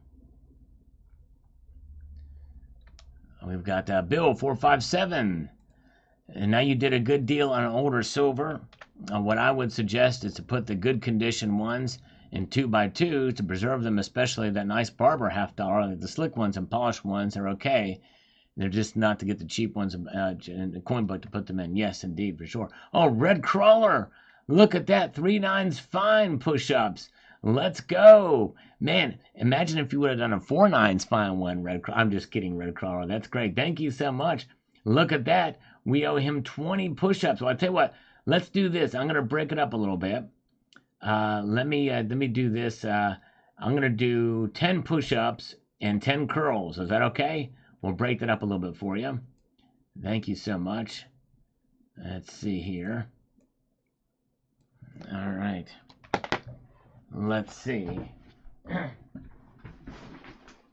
We've got Bill 457. And now you did a good deal on older silver. What I would suggest is to put the good condition ones in 2x2 to preserve them, especially that nice barber $50. Like the slick ones and polished ones are okay. They're just not to get the cheap ones in the coin book to put them in. Yes, indeed, for sure. Oh, Red Crawler. Look at that. 3 9s fine push-ups. Let's go. Man, imagine if you would have done a 4 9s fine one, Red Crawler. I'm just kidding, Red Crawler. That's great. Thank you so much. Look at that. We owe him 20 push-ups. Well, I tell you what. Let's do this. I'm going to break it up a little bit. Let me do this. I'm going to do 10 push-ups and 10 curls. Is that okay? We'll break that up a little bit for you. Thank you so much. Let's see here. All right. Let's see.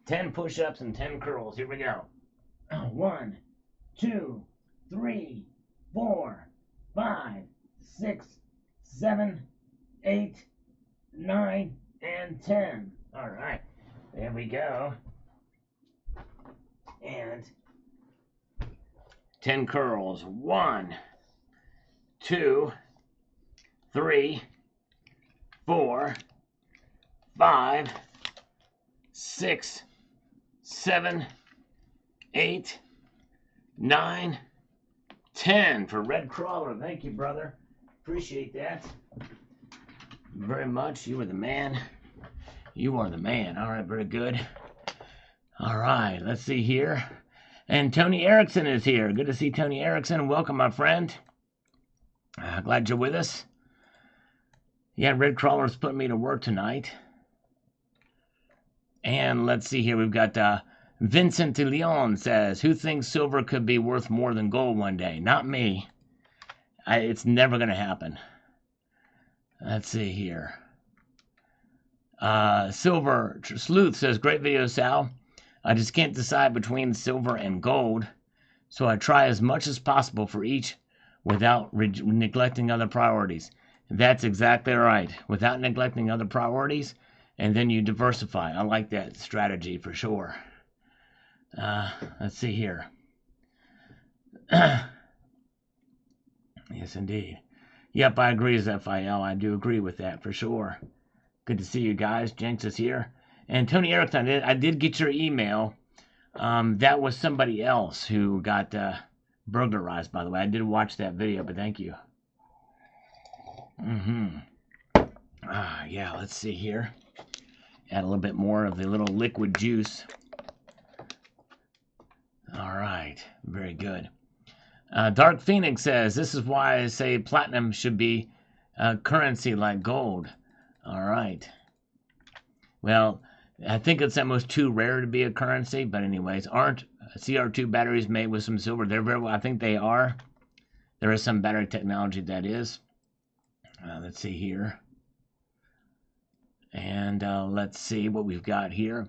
10 push-ups and 10 curls. Here we go. 1, 2, 3, 4, 5, 6, 7, 8, 9, and 10. All right. There we go. And 10 curls. 1, 2, 3, 4, 5, 6, 7, 8, 9, 10 for Red Crawler. Thank you, brother. Appreciate that very much. You are the man. You are the man. All right, very good. All right, let's see here. And Tony Erickson is here. Good to see Tony Erickson. Welcome, my friend. Glad you're with us. Yeah, Red Crawler's putting me to work tonight. And let's see here. We've got Vincent de Leon says, who thinks silver could be worth more than gold one day? Not me. It's never going to happen. Let's see here. Silver Sleuth says, great video, Sal. I just can't decide between silver and gold, so I try as much as possible for each without neglecting other priorities. That's exactly right. Without neglecting other priorities, and then you diversify. I like that strategy for sure. Let's see here. Yes, indeed. Yep, I agree, Zephiel. I do agree with that for sure. Good to see you guys. Jenks is here. And Tony Erickson, I did get your email. That was somebody else who got burglarized, by the way. I did watch that video, but thank you. Yeah, let's see here. Add a little bit more of the little liquid juice. All right, very good. Dark Phoenix says, this is why I say platinum should be a currency like gold. All right. Well, I think it's almost too rare to be a currency, but anyways, aren't CR2 batteries made with some silver? They're very well, I think they are. There is some battery technology that is. Let's see here. And let's see what we've got here.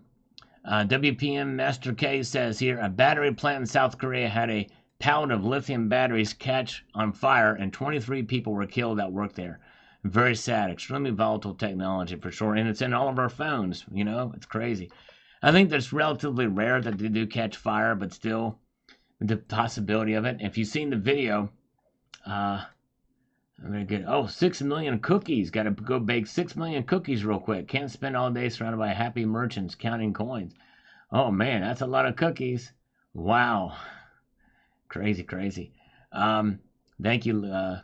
WPM Master K says here, a battery plant in South Korea had a pallet of lithium batteries catch on fire and 23 people were killed that worked there. Very sad, extremely volatile technology for sure, and it's in all of our phones, you know, it's crazy. I think that's relatively rare that they do catch fire, but still, the possibility of it. If you've seen the video, very good. Oh, 6 million cookies. Got to go bake 6 million cookies real quick. Can't spend all day surrounded by happy merchants counting coins. Oh, man, that's a lot of cookies. Wow. Crazy, crazy. Thank you,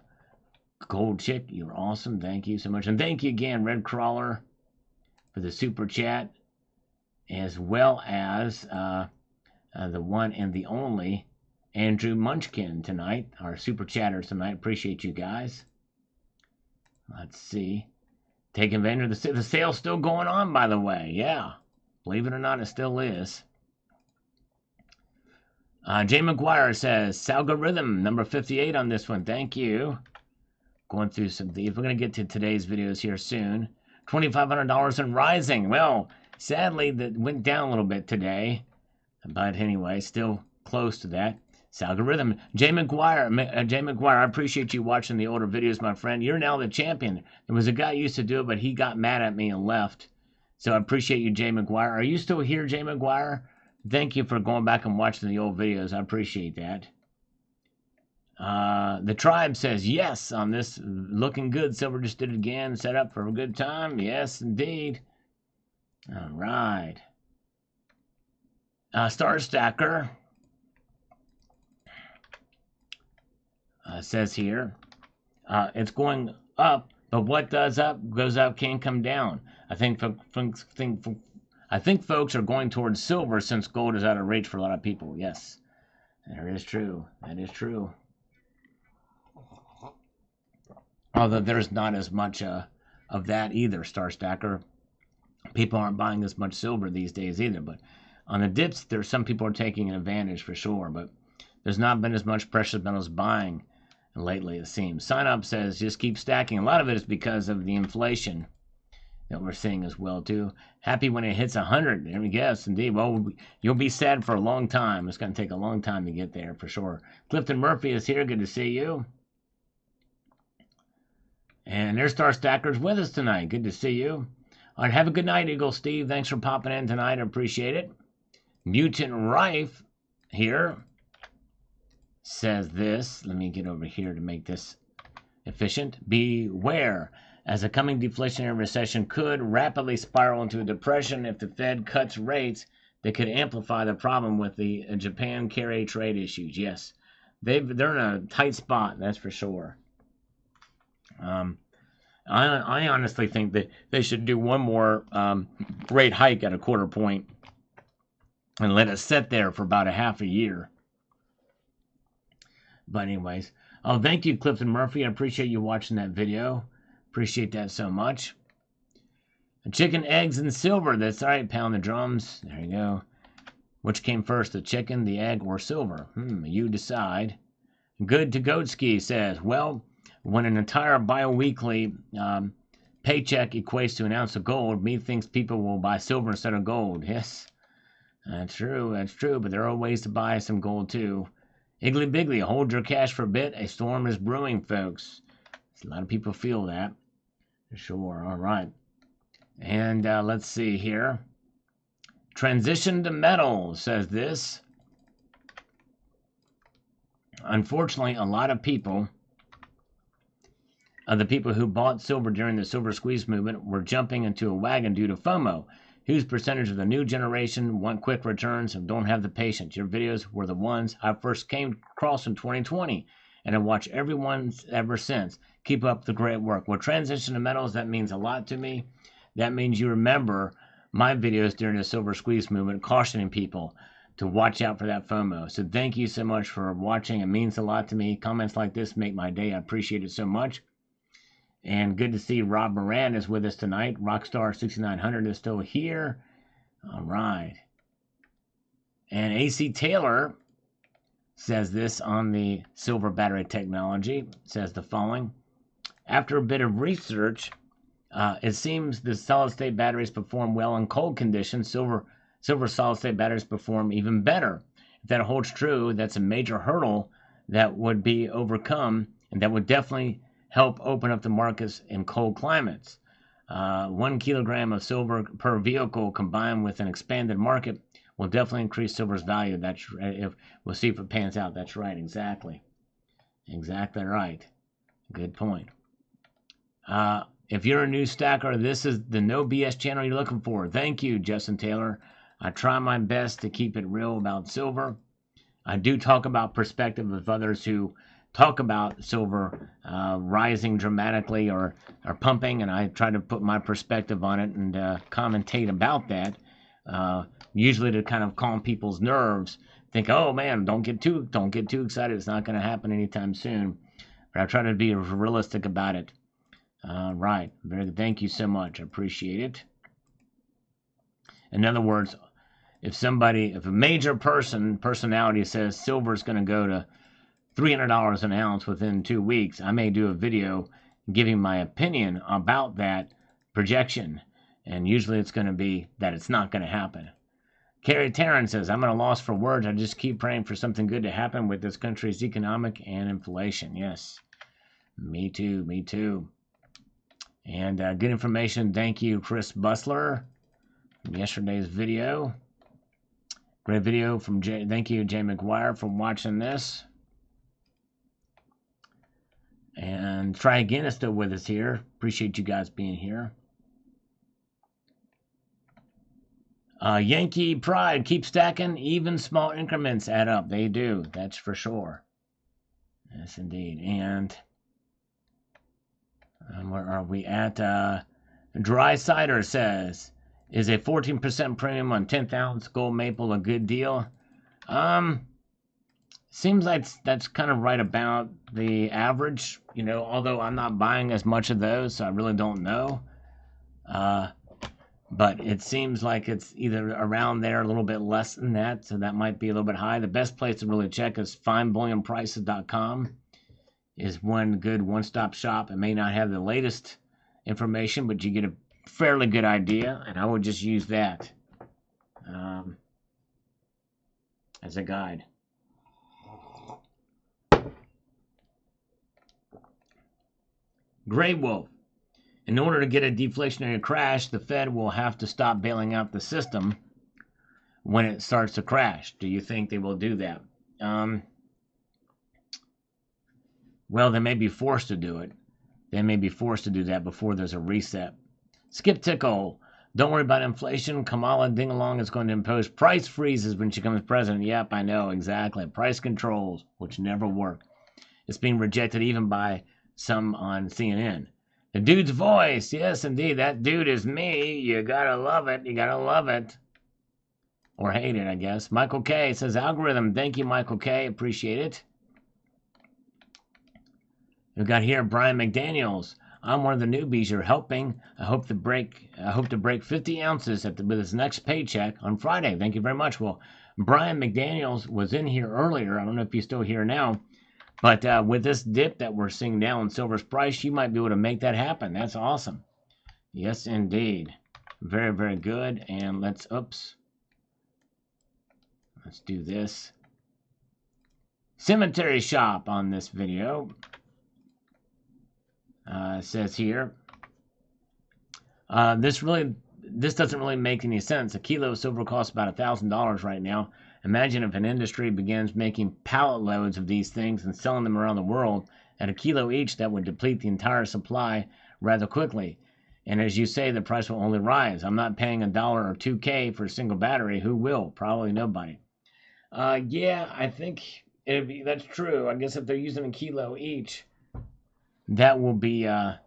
Gold Chick. You're awesome. Thank you so much. And thank you again, Red Crawler, for the super chat, as well as the one and the only Andrew Munchkin tonight, our super chatters tonight. Appreciate you guys. Let's see. Taking advantage of the sale's still going on, by the way. Yeah. Believe it or not, it still is. Jay McGuire says, Salgorithm, number 58 on this one. Thank you. Going through some things. We're going to get to today's videos here soon. $2,500 and rising. Well, sadly, that went down a little bit today. But anyway, still close to that. Algorithm. Jay McGuire, I appreciate you watching the older videos, my friend. You're now the champion. There was a guy who used to do it, but he got mad at me and left. So I appreciate you, Jay McGuire. Are you still here, Jay McGuire? Thank you for going back and watching the old videos. I appreciate that. The tribe says yes on this. Looking good. Silver just did it again. Set up for a good time. Yes, indeed. All right. Star Stacker says here, it's going up, but what does up goes up can't come down. I think folks are going towards silver since gold is out of reach for a lot of people. Yes, that is true. That is true. Although there's not as much of that either, Star Stacker. People aren't buying as much silver these days either. But on the dips, there's some people are taking advantage for sure. But there's not been as much precious metals buying lately, it seems. Sign Up says just keep stacking. A lot of it is because of the inflation that we're seeing as well too. Happy when it hits 100. Yes, indeed. Well, you'll be sad for a long time. It's going to take a long time to get there for sure. Clifton Murphy is here. Good to see you. And there's Star Stackers with us tonight. Good to see you. All right, have a good night, Eagle Steve. Thanks for popping in tonight. I appreciate it. Mutant Rife here says this. Let me get over here to make this efficient. Beware, as a coming deflationary recession could rapidly spiral into a depression if the Fed cuts rates that could amplify the problem with the Japan carry trade issues. Yes, they're in a tight spot, that's for sure. I honestly think that they should do one more rate hike at a quarter point and let it sit there for about a half a year. But anyways, oh, thank you, Clifton Murphy. I appreciate you watching that video. Appreciate that so much. Chicken, eggs, and silver. That's all right. Pound the drums. There you go. Which came first, the chicken, the egg, or silver? You decide. Good to Goatski says, well, when an entire bi-weekly paycheck equates to an ounce of gold, me thinks people will buy silver instead of gold. Yes, that's true. That's true. But there are ways to buy some gold too. Iggly Biggly, hold your cash for a bit. A storm is brewing, folks. A lot of people feel that. Sure. All right. And let's see here. Transition to metal, says this. Unfortunately, a lot of people, the people who bought silver during the silver squeeze movement, were jumping into a wagon due to FOMO. Huge percentage of the new generation want quick returns and don't have the patience. Your videos were the ones I first came across in 2020, and I watch everyone ever since. Keep up the great work. Well, transition to metals, that means a lot to me. That means you remember my videos during the silver squeeze movement, cautioning people to watch out for that FOMO. So thank you so much for watching. It means a lot to me. Comments like this make my day. I appreciate it so much. And good to see Rob Moran is with us tonight. Rockstar 6900 is still here. All right. And AC Taylor says this on the silver battery technology. Says the following. After a bit of research, it seems the solid-state batteries perform well in cold conditions. Silver solid-state batteries perform even better. If that holds true, that's a major hurdle that would be overcome, and that would definitely help open up the markets in cold climates. 1 kilogram of silver per vehicle combined with an expanded market will definitely increase silver's value. That's if we'll see if it pans out. That's right, exactly right. Good point. If you're a new stacker, this is the No BS channel you're looking for. Thank you, Justin Taylor. I try my best to keep it real about silver. I do talk about perspective of others who talk about silver rising dramatically or pumping, and I try to put my perspective on it and commentate about that, usually to kind of calm people's nerves. Think, oh man, don't get too excited. It's not going to happen anytime soon. But I try to be realistic about it. Right. Very good. Thank you so much. I appreciate it. In other words, if a major personality says silver is going to go to $300 an ounce within 2 weeks, I may do a video giving my opinion about that projection. And usually it's going to be that it's not going to happen. Carrie Tarrant says, I'm at a loss for words. I just keep praying for something good to happen with this country's economic and inflation. Yes. Me too. And good information. Thank you, Chris Busler, from yesterday's video. Great video from thank you, Jay McGuire, for watching this. And Try Again is still with us here. Appreciate you guys being here. Yankee Pride, keep stacking. Even small increments add up. They do. That's for sure. Yes, indeed. And where are we at? Dry Cider says, is a 14% premium on 10th ounce gold maple a good deal? Seems like that's kind of right about the average, you know, although I'm not buying as much of those, so I really don't know. But it seems like it's either around there, a little bit less than that, so that might be a little bit high. The best place to really check is findbullionprices.com. is one good one-stop shop. It may not have the latest information, but you get a fairly good idea, and I would just use that as a guide. Grey Wolf. In order to get a deflationary crash, the Fed will have to stop bailing out the system when it starts to crash. Do you think they will do that? Well, they may be forced to do it. They may be forced to do that before there's a reset. Skip Tickle. Don't worry about inflation. Kamala Dingalong is going to impose price freezes when she becomes president. Yep, I know, exactly. Price controls, which never work. It's being rejected even by some on CNN. The dude's voice. Yes, indeed. That dude is me. You gotta love it. You gotta love it. Or hate it, I guess. Michael K. says, algorithm. Thank you, Michael K. Appreciate it. We've got here Brian McDaniels. I'm one of the newbies you're helping. I hope to break 50 ounces with his next paycheck on Friday. Thank you very much. Well, Brian McDaniels was in here earlier. I don't know if he's still here now. But with this dip that we're seeing now in silver's price, you might be able to make that happen. That's awesome. Yes, indeed. Very, very good. And let's do this. Cemetery Shop on this video. Says here, this doesn't really make any sense. A kilo of silver costs about $1,000 right now. Imagine if an industry begins making pallet loads of these things and selling them around the world at a kilo each. That would deplete the entire supply rather quickly. And as you say, the price will only rise. I'm not paying $1 or $2K for a single battery. Who will? Probably nobody. Yeah, I think that's true. I guess if they're using a kilo each, that will be,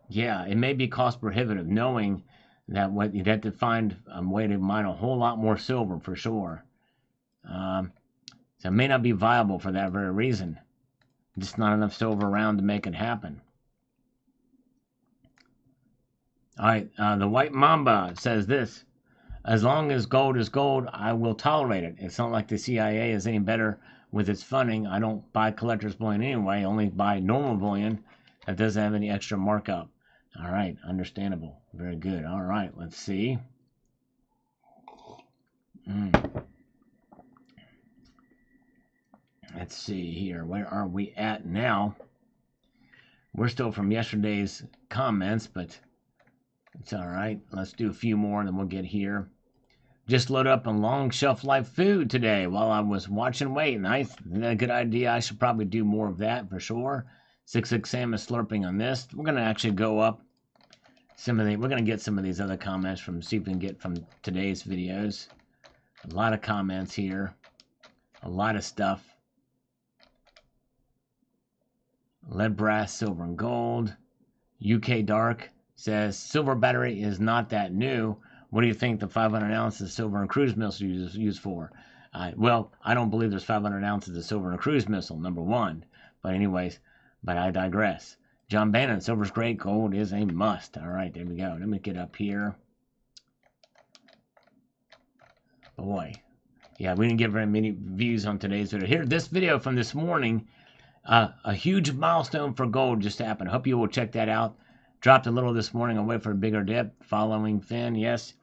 yeah, it may be cost prohibitive, knowing that you'd have to find a way to mine a whole lot more silver for sure. So it may not be viable for that very reason. Just not enough silver around to make it happen. All right, the White Mamba says this. As long as gold is gold, I will tolerate it. It's not like the CIA is any better with its funding. I don't buy collector's bullion anyway, only buy normal bullion that doesn't have any extra markup. All right, understandable. Very good. All right, let's see. Let's see here. Where are we at now? We're still from yesterday's comments, but it's all right. Let's do a few more, and then we'll get here. Just load up on long shelf life food today while I was watching weight. Nice. A good idea. I should probably do more of that for sure. 66 Sam is slurping on this. We're going to actually go up some of the, we're going to get some of these other comments from, see if we can get from today's videos. A lot of comments here. A lot of stuff. Lead, brass, silver, and gold. UK Dark says, silver battery is not that new. What do you think the 500 ounces of silver and cruise missile used for? Well, I don't believe there's 500 ounces of silver in a cruise missile, number one. But anyways, but I digress. John Bannon, silver's great, gold is a must. All right, there we go. Let me get up here. Boy. Yeah, we didn't get very many views on today's video. Here, this video from this morning, a huge milestone for gold just happened. I hope you will check that out. Dropped a little this morning. I'll wait for a bigger dip. Following Finn, yes.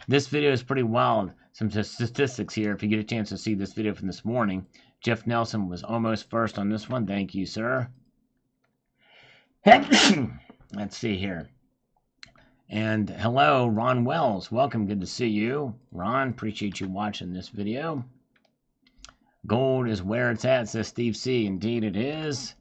This video is pretty wild. Some statistics here. If you get a chance to see this video from this morning, Jeff Nelson was almost first on this one. Thank you, sir. Let's see here. And hello, Ron Wells. Welcome. Good to see you. Ron, appreciate you watching this video. Gold is where it's at, says Steve C. Indeed it is.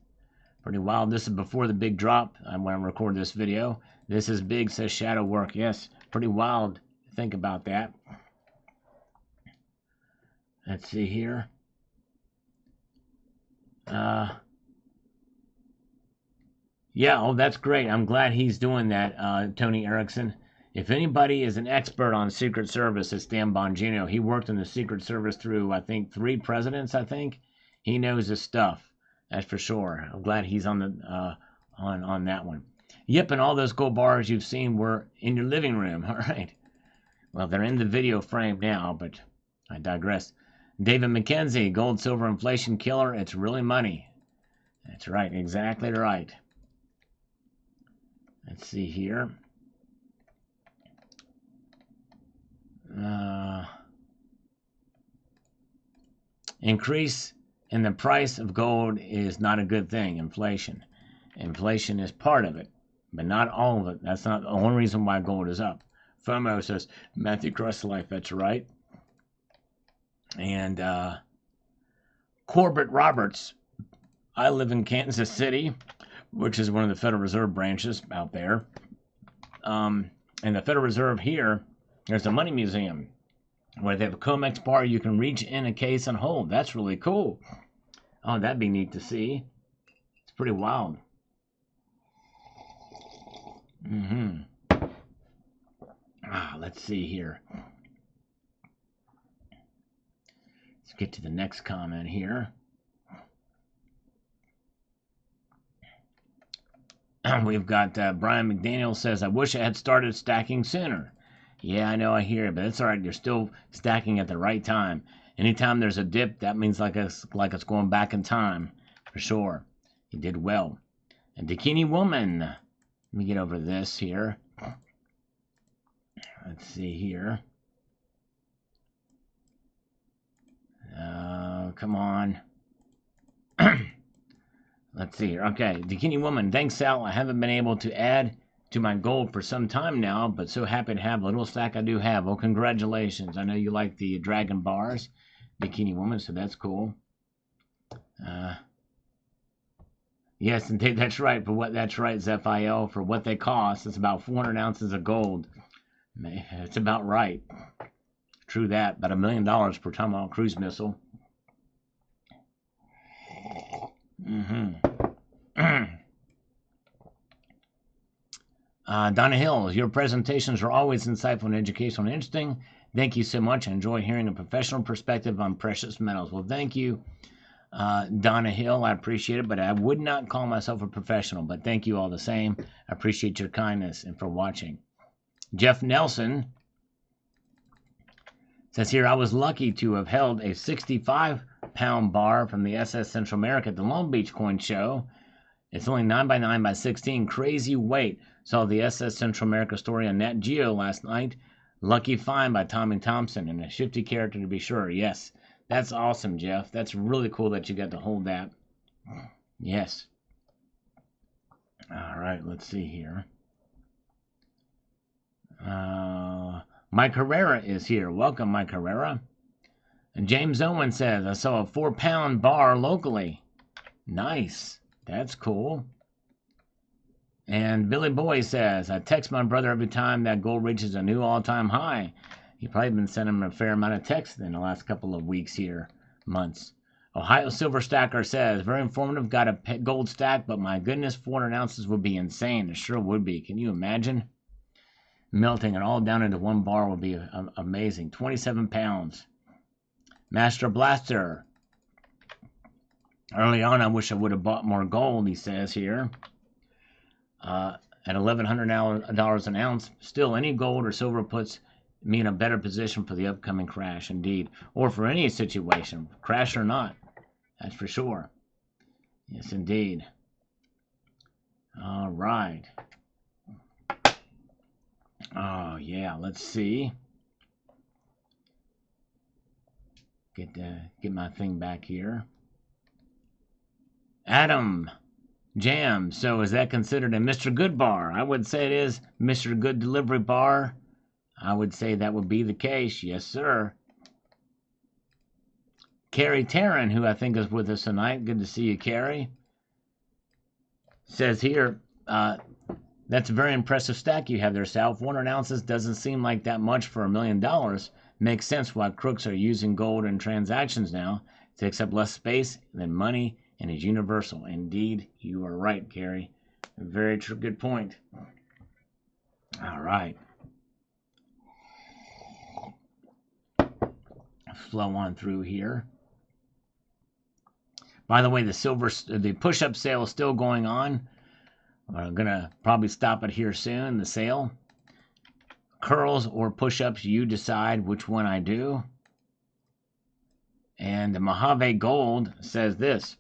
Pretty wild. This is before the big drop when I record this video. This is big, says shadow work. Yes, pretty wild. Think about that. Let's see here. Yeah, oh, that's great. I'm glad he's doing that, Tony Erickson. If anybody is an expert on Secret Service, it's Dan Bongino. He worked in the Secret Service through, I think, 3 presidents, I think. He knows his stuff. That's for sure. I'm glad he's on the on that one. Yep, and all those gold bars you've seen were in your living room. All right. Well, they're in the video frame now, but I digress. David McKenzie, gold, silver, inflation killer. It's really money. That's right. Exactly right. Let's see here. Increase in the price of gold is not a good thing. Inflation. Inflation is part of it, but not all of it. That's not the only reason why gold is up. FOMO says, Matthew Life, that's right. And Corbett Roberts, I live in Kansas City, which is one of the Federal Reserve branches out there. And the Federal Reserve here, there's a money museum where they have a COMEX bar you can reach in a case and hold. That's really cool. Oh, that'd be neat to see. It's pretty wild. Let's see here. Let's get to the next comment here. We've got Brian McDaniel says, I wish I had started stacking sooner. Yeah, I know, I hear it, but it's all right. You're still stacking at the right time. Anytime there's a dip, that means like it's going back in time, for sure. You did well. And Bikini Woman. Let me get over this here. Let's see here. Come on. Let's see here. Okay, Bikini Woman. Thanks, Sal. I haven't been able to add to my gold for some time now, but so happy to have the little stack I do have. Well, congratulations. I know you like the dragon bars, Bikini Woman, so that's cool. Yes, indeed, that's right. That's right, Zephiel. For what they cost, it's about 400 ounces of gold. It's about right. True that. About $1 million per Tomahawk cruise missile. Donna Hill, your presentations are always insightful and educational and interesting. Thank you so much. I enjoy hearing a professional perspective on precious metals. Well, thank you, Donna Hill. I appreciate it, but I would not call myself a professional, but thank you all the same. I appreciate your kindness and for watching. Jeff Nelson says here, I was lucky to have held a 65-pound bar from the SS Central America at the Long Beach Coin Show. It's only 9x9 by 16. Crazy weight. Saw the SS Central America story on Nat Geo last night. Lucky find by Tommy Thompson, and a shifty character to be sure. Yes, that's awesome, Jeff. That's really cool that you got to hold that. Yes. All right, let's see here. Mike Herrera is here. Welcome, Mike Herrera. And James Owen says, I saw a 4-pound bar locally. Nice. That's cool. And Billy Boy says, I text my brother every time that gold reaches a new all-time high. You've probably been sending him a fair amount of text in the last couple of weeks here, months. Ohio Silver Stacker says, very informative, got a gold stack, but my goodness, 400 ounces would be insane. It sure would be. Can you imagine? Melting it all down into one bar would be amazing. 27 pounds. Master Blaster. Early on, I wish I would have bought more gold, he says here. At $1,100 an ounce, still any gold or silver puts me in a better position for the upcoming crash, indeed. Or for any situation, crash or not. That's for sure. Yes, indeed. All right. Oh, yeah, let's see. Get my thing back here. Adam Jam. So is that considered a Mr. Good bar? I would say it is Mr. Good delivery bar. I would say that would be the case. Yes, sir. Carrie Taryn, who I think is with us tonight. Good to see you, Carrie. Says here, that's a very impressive stack you have there, Sal. 400 ounces doesn't seem like that much for $1 million. Makes sense why crooks are using gold in transactions now. It takes up less space than money and is universal. Indeed, you are right, Gary. Very true, good point. All right. Flow on through here. By the way, the push-up sale is still going on. I'm gonna probably stop it here soon. The sale. Curls or push-ups, you decide which one I do. And the Mojave Gold says this.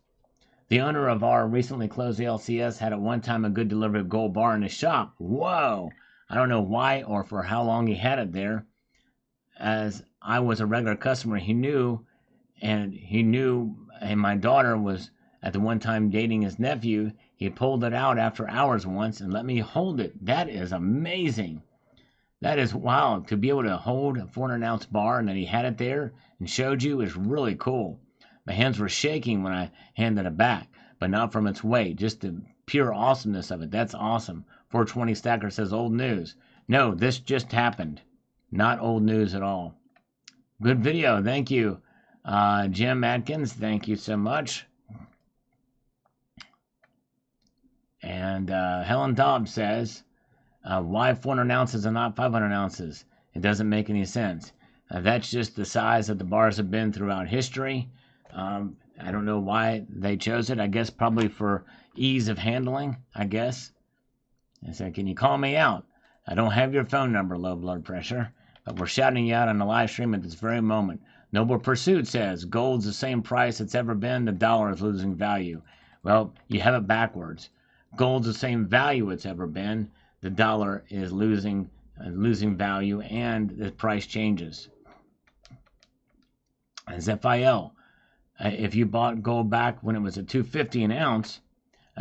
The owner of our recently closed LCS had at one time a good delivery of gold bar in his shop. Whoa! I don't know why or for how long he had it there. As I was a regular customer, he knew, and my daughter was at the one time dating his nephew. He pulled it out after hours once and let me hold it. That is amazing. That is wow. To be able to hold a 400-ounce bar and that he had it there and showed you is really cool. My hands were shaking when I handed it back, but not from its weight, just the pure awesomeness of it. That's awesome. 420 Stacker says old news. No, this just happened. Not old news at all. Good video. Thank you. Jim Atkins, thank you so much. And Helen Dobbs says, why 400 ounces and not 500 ounces? It doesn't make any sense. That's just the size that the bars have been throughout history. I don't know why they chose it. I guess probably for ease of handling, I guess. I said, can you call me out? I don't have your phone number, low blood pressure, but we're shouting you out on the live stream at this very moment. Noble Pursuit says, gold's the same price it's ever been. The dollar is losing value. Well, you have it backwards. Gold's the same value it's ever been. The dollar is losing value, and the price changes. As FIL, if you bought gold back when it was at $250 an ounce,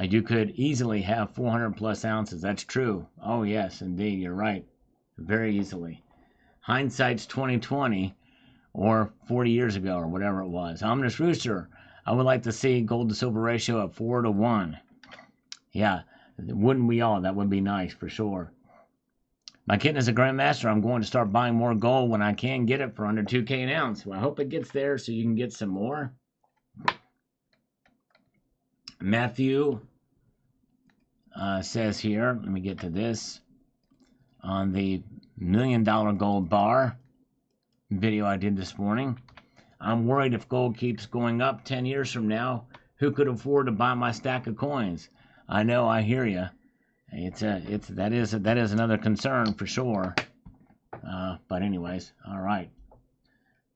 you could easily have 400 plus ounces. That's true. Oh yes, indeed, you're right. Very easily. Hindsight's 2020, or 40 years ago, or whatever it was. Ominous Rooster, I would like to see gold to silver ratio at 4-1. Yeah, wouldn't we all? That would be nice for sure. My kitten is a grandmaster. I'm going to start buying more gold when I can get it for under 2K an ounce. Well, I hope it gets there so you can get some more. Matthew says here, let me get to this, on the $1 million gold bar video I did this morning. I'm worried if gold keeps going up 10 years from now, who could afford to buy my stack of coins? I know, I hear you. That is another concern for sure. But anyways, all right.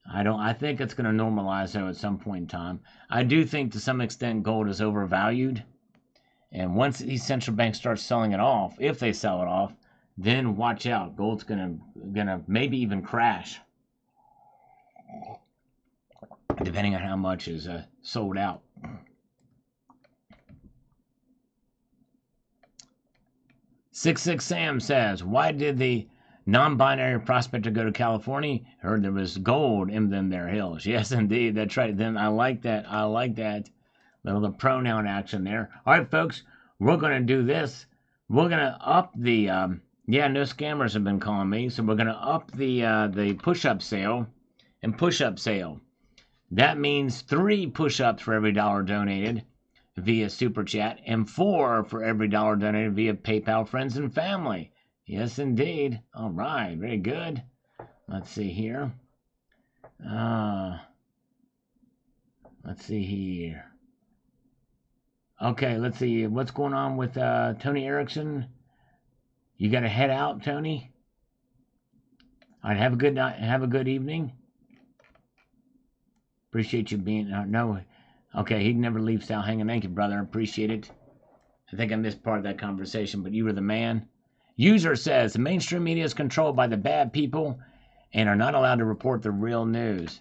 I think it's going to normalize though at some point in time. I do think to some extent gold is overvalued, and once these central banks start selling it off, if they sell it off, then watch out. Gold's gonna maybe even crash, depending on how much is sold out. Six Sam says, why did the non-binary prospector go to California? Heard there was gold in them there hills. Yes, indeed. That's right. Then I like that. I like that. Little the pronoun action there. All right, folks. We're going to do this. We're going to up the, no scammers have been calling me. So we're going to up the push-up sale and push-up sale. That means 3 push-ups for every $1 donated via Super Chat, and 4 for every $1 donated via PayPal Friends and Family. Yes, indeed. All right, very good. Let's see here. Let's see here. Okay, let's see. What's going on with Tony Erickson? You got to head out, Tony? All right, have a good night. Have a good evening. Appreciate you being... no... Okay, he'd never leave Sal hanging. Thank you, brother. Appreciate it. I think I missed part of that conversation, but you were the man. User says, the mainstream media is controlled by the bad people and are not allowed to report the real news.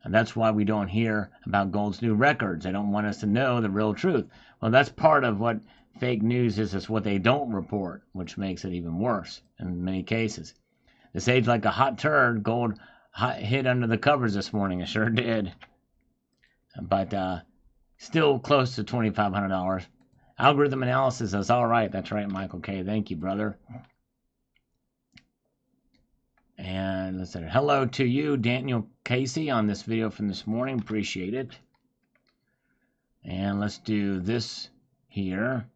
And that's why we don't hear about gold's new records. They don't want us to know the real truth. Well, that's part of what fake news is what they don't report, which makes it even worse in many cases. This aged like a hot turd. Gold hid under the covers this morning. It sure did. But, still close to $2,500. Algorithm analysis is all right. That's right, Michael K. Thank you, brother. And let's say hello to you, Daniel Casey, on this video from this morning. Appreciate it. And let's do this here.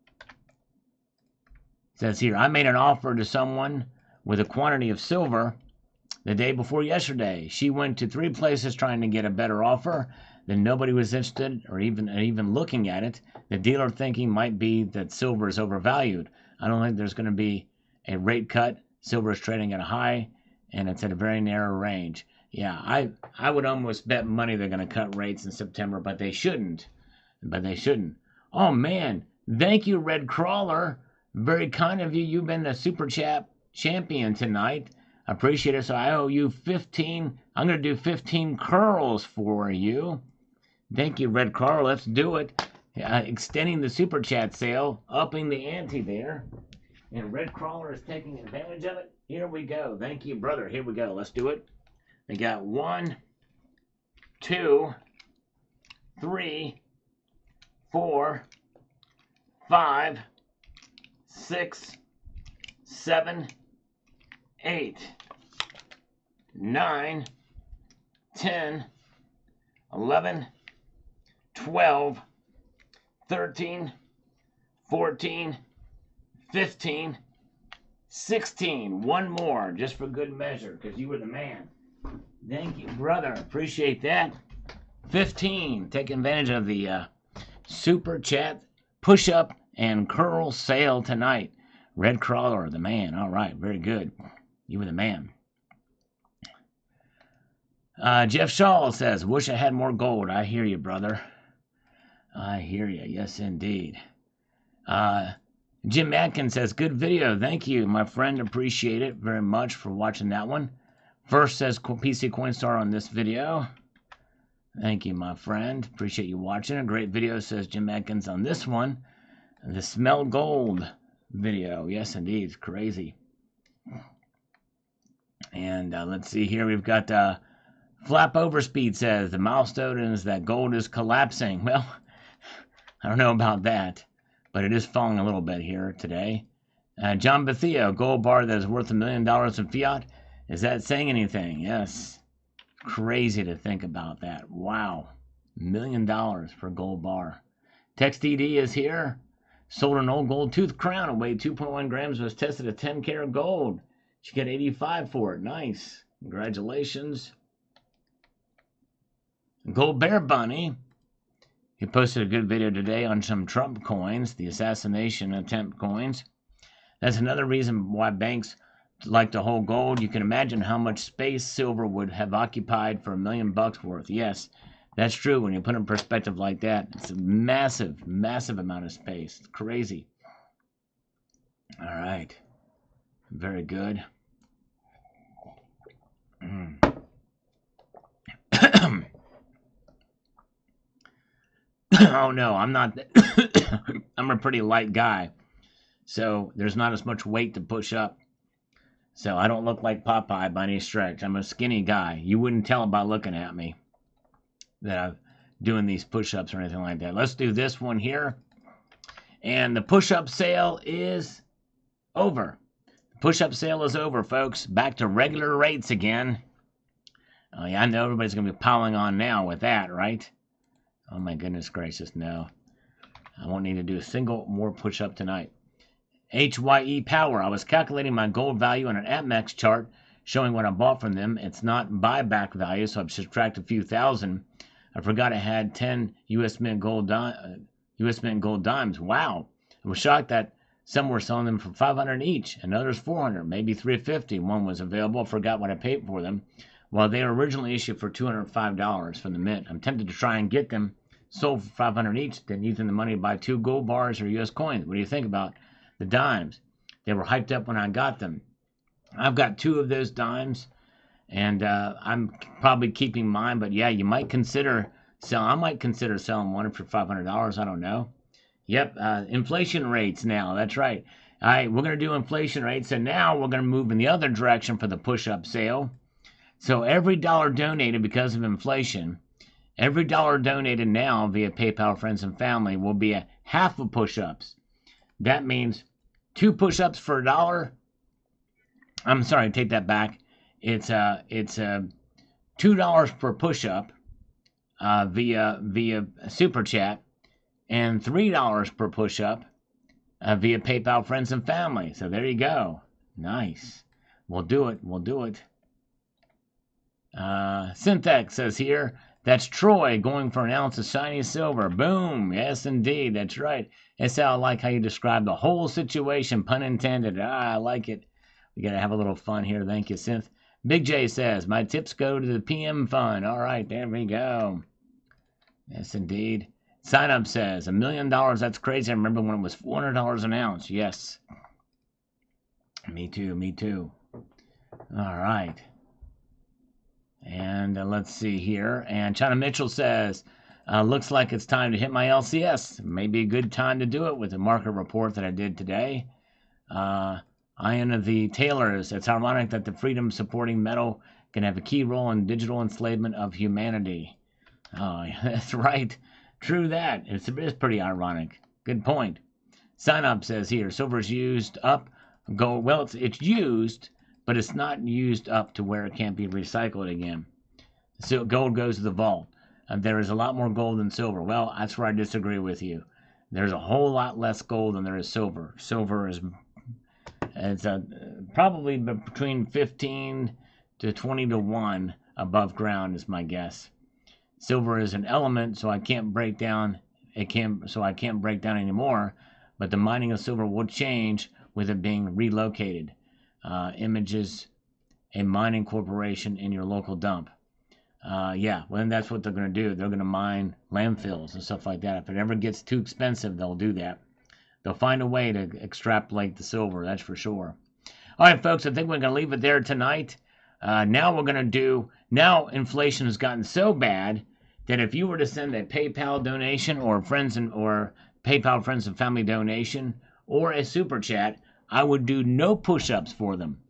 It says here, I made an offer to someone with a quantity of silver the day before yesterday. She went to 3 places trying to get a better offer. Then nobody was interested or even looking at it. The dealer thinking might be that silver is overvalued. I don't think there's going to be a rate cut. Silver is trading at a high, and it's at a very narrow range. Yeah, I would almost bet money they're going to cut rates in September, but they shouldn't. Oh, man. Thank you, Red Crawler. Very kind of you. You've been the Super Chat champion tonight. I appreciate it. So I owe you 15. I'm going to do 15 curls for you. Thank you, Red Crawler. Let's do it. Extending the Super Chat sale. Upping the ante there. And Red Crawler is taking advantage of it. Here we go. Thank you, brother. Here we go. Let's do it. We got 1, 2, 3, 4, 5, 6, 7, 8, 9, 10, 11, 12, 13, 14, 15, 16. One more, just for good measure, because you were the man. Thank you, brother. Appreciate that. 15. Take advantage of the Super Chat push-up and curl sale tonight. Red Crawler, the man. All right, very good. You were the man. Jeff Shaw says, wish I had more gold. I hear you, brother. I hear you. Yes, indeed. Jim Atkins says, good video. Thank you, my friend. Appreciate it very much for watching that one. First says PC Coinstar on this video. Thank you, my friend. Appreciate you watching. A great video, says Jim Atkins on this one. The Smell Gold video. Yes, indeed. It's crazy. And let's see here. We've got Flap Overspeed says, the milestone is that gold is collapsing. Well, I don't know about that, but it is falling a little bit here today. John Bethea, gold bar that is worth $1 million in fiat. Is that saying anything? Yes. Crazy to think about that. Wow. $1 million for a gold bar. TextDD is here. Sold an old gold tooth crown. It weighed 2.1 grams. Was tested at 10 karat gold. She got 85 for it. Nice. Congratulations. Gold Bear Bunny. He posted a good video today on some Trump coins, the assassination attempt coins. That's another reason why banks like to hold gold. You can imagine how much space silver would have occupied for $1 million worth. Yes, that's true. When you put it in perspective like that, it's a massive, massive amount of space. It's crazy. All right. Very good. Oh, no, I'm not. I'm a pretty light guy. So there's not as much weight to push up. So I don't look like Popeye by any stretch. I'm a skinny guy. You wouldn't tell by looking at me that I'm doing these push-ups or anything like that. Let's do this one here. And the push-up sale is over. The push-up sale is over, folks. Back to regular rates again. Oh, yeah, I know everybody's going to be piling on now with that, right? Oh, my goodness gracious, no. I won't need to do a single more push-up tonight. HYE Power. I was calculating my gold value on an APMEX chart showing what I bought from them. It's not buyback value, so I've subtracted a few thousand. I forgot I had 10 US Mint gold dimes. Wow. I was shocked that some were selling them for $500 each and others $400, maybe $350. One was available. I forgot what I paid for them. While they were originally issued for $205 from the Mint. I'm tempted to try and get them sold for $500 each, then using the money to buy 2 gold bars or US coins. What do you think about the dimes? They were hyped up when I got them. I've got 2 of those dimes, and I'm probably keeping mine. But yeah, you might consider selling. I might consider selling one for $500. I don't know. Yep, inflation rates now. That's right. All right, we're going to do inflation rates, and now we're going to move in the other direction for the push-up sale. So every dollar donated because of inflation Every dollar donated now via PayPal, friends, and family will be a half of push-ups. That means 2 push-ups for $1. I'm sorry, take that back. It's $2 per push-up via super chat, and $3 per push-up via PayPal, friends, and family. So there you go. Nice. We'll do it. Synthex says here, that's Troy going for an ounce of shiny silver. Boom. Yes, indeed. That's right. That's how I like how you describe the whole situation. Pun intended. I like it. We got to have a little fun here. Thank you, Synth. Big J says, my tips go to the PM fund. All right, there we go. Yes, indeed. Sign Up says, $1 million. That's crazy. I remember when it was $400 an ounce. Yes. Me too. All right. And let's see here. And China Mitchell says, looks like it's time to hit my LCS. Maybe a good time to do it with the market report that I did today. Ion of the Taylors. It's ironic that the freedom-supporting metal can have a key role in digital enslavement of humanity. Oh, that's right. True that. It is pretty ironic. Good point. Sign Up says here, silver is used up. Gold, well, it's used, but it's not used up to where it can't be recycled again. So gold goes to the vault. There is a lot more gold than silver. Well, that's where I disagree with you. There's a whole lot less gold than there is silver. Silver is probably between 15 to 20 to 1 above ground is my guess. Silver is an element, so I can't break down anymore, but the mining of silver will change with it being relocated. Images a mining corporation in your local dump. Well, then that's what they're going to do. They're going to mine landfills and stuff like that. If it ever gets too expensive, they'll do that. They'll find a way to extrapolate the silver, that's for sure. All right, folks, I think we're going to leave it there tonight. Now inflation has gotten so bad that if you were to send a PayPal donation or PayPal friends and family donation or a super chat, I would do no push-ups for them.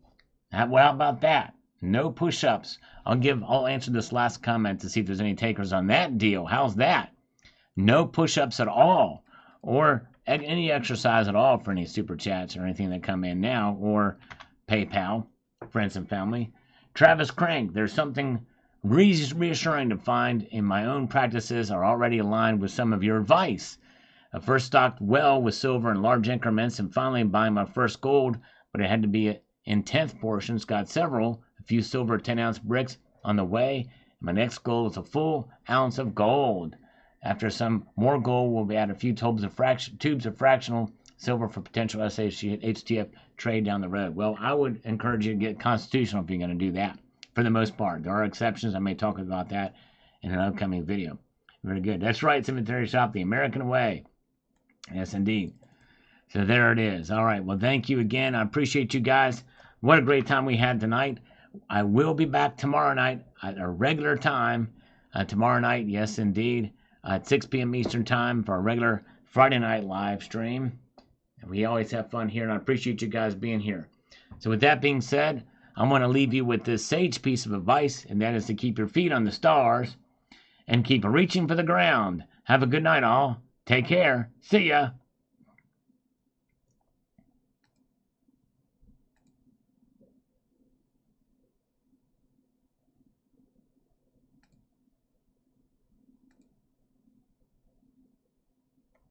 How about that? No push-ups. I'll answer this last comment to see if there's any takers on that deal. How's that? No push-ups at all, or any exercise at all for any super chats or anything that come in now, or PayPal, friends and family. Travis Crank, there's something reassuring to find in my own practices are already aligned with some of your advice. I first stocked well with silver in large increments and finally buying my first gold, but it had to be in 10th portions. Got a few silver 10-ounce bricks on the way. My next goal is a full ounce of gold. After some more gold, we'll add a few tubes of fractional silver for potential HTF trade down the road. Well, I would encourage you to get constitutional if you're going to do that, for the most part. There are exceptions. I may talk about that in an upcoming video. Very good. That's right, Cemetery Shop, the American way. Yes, indeed. So there it is. All right. Well, thank you again. I appreciate you guys. What a great time we had tonight. I will be back tomorrow night at a regular time. Tomorrow night, yes, indeed, at 6 p.m. Eastern Time for a regular Friday night live stream. And we always have fun here, and I appreciate you guys being here. So with that being said, I'm going to leave you with this sage piece of advice, and that is to keep your feet on the stars and keep reaching for the ground. Have a good night, all. Take care. See ya.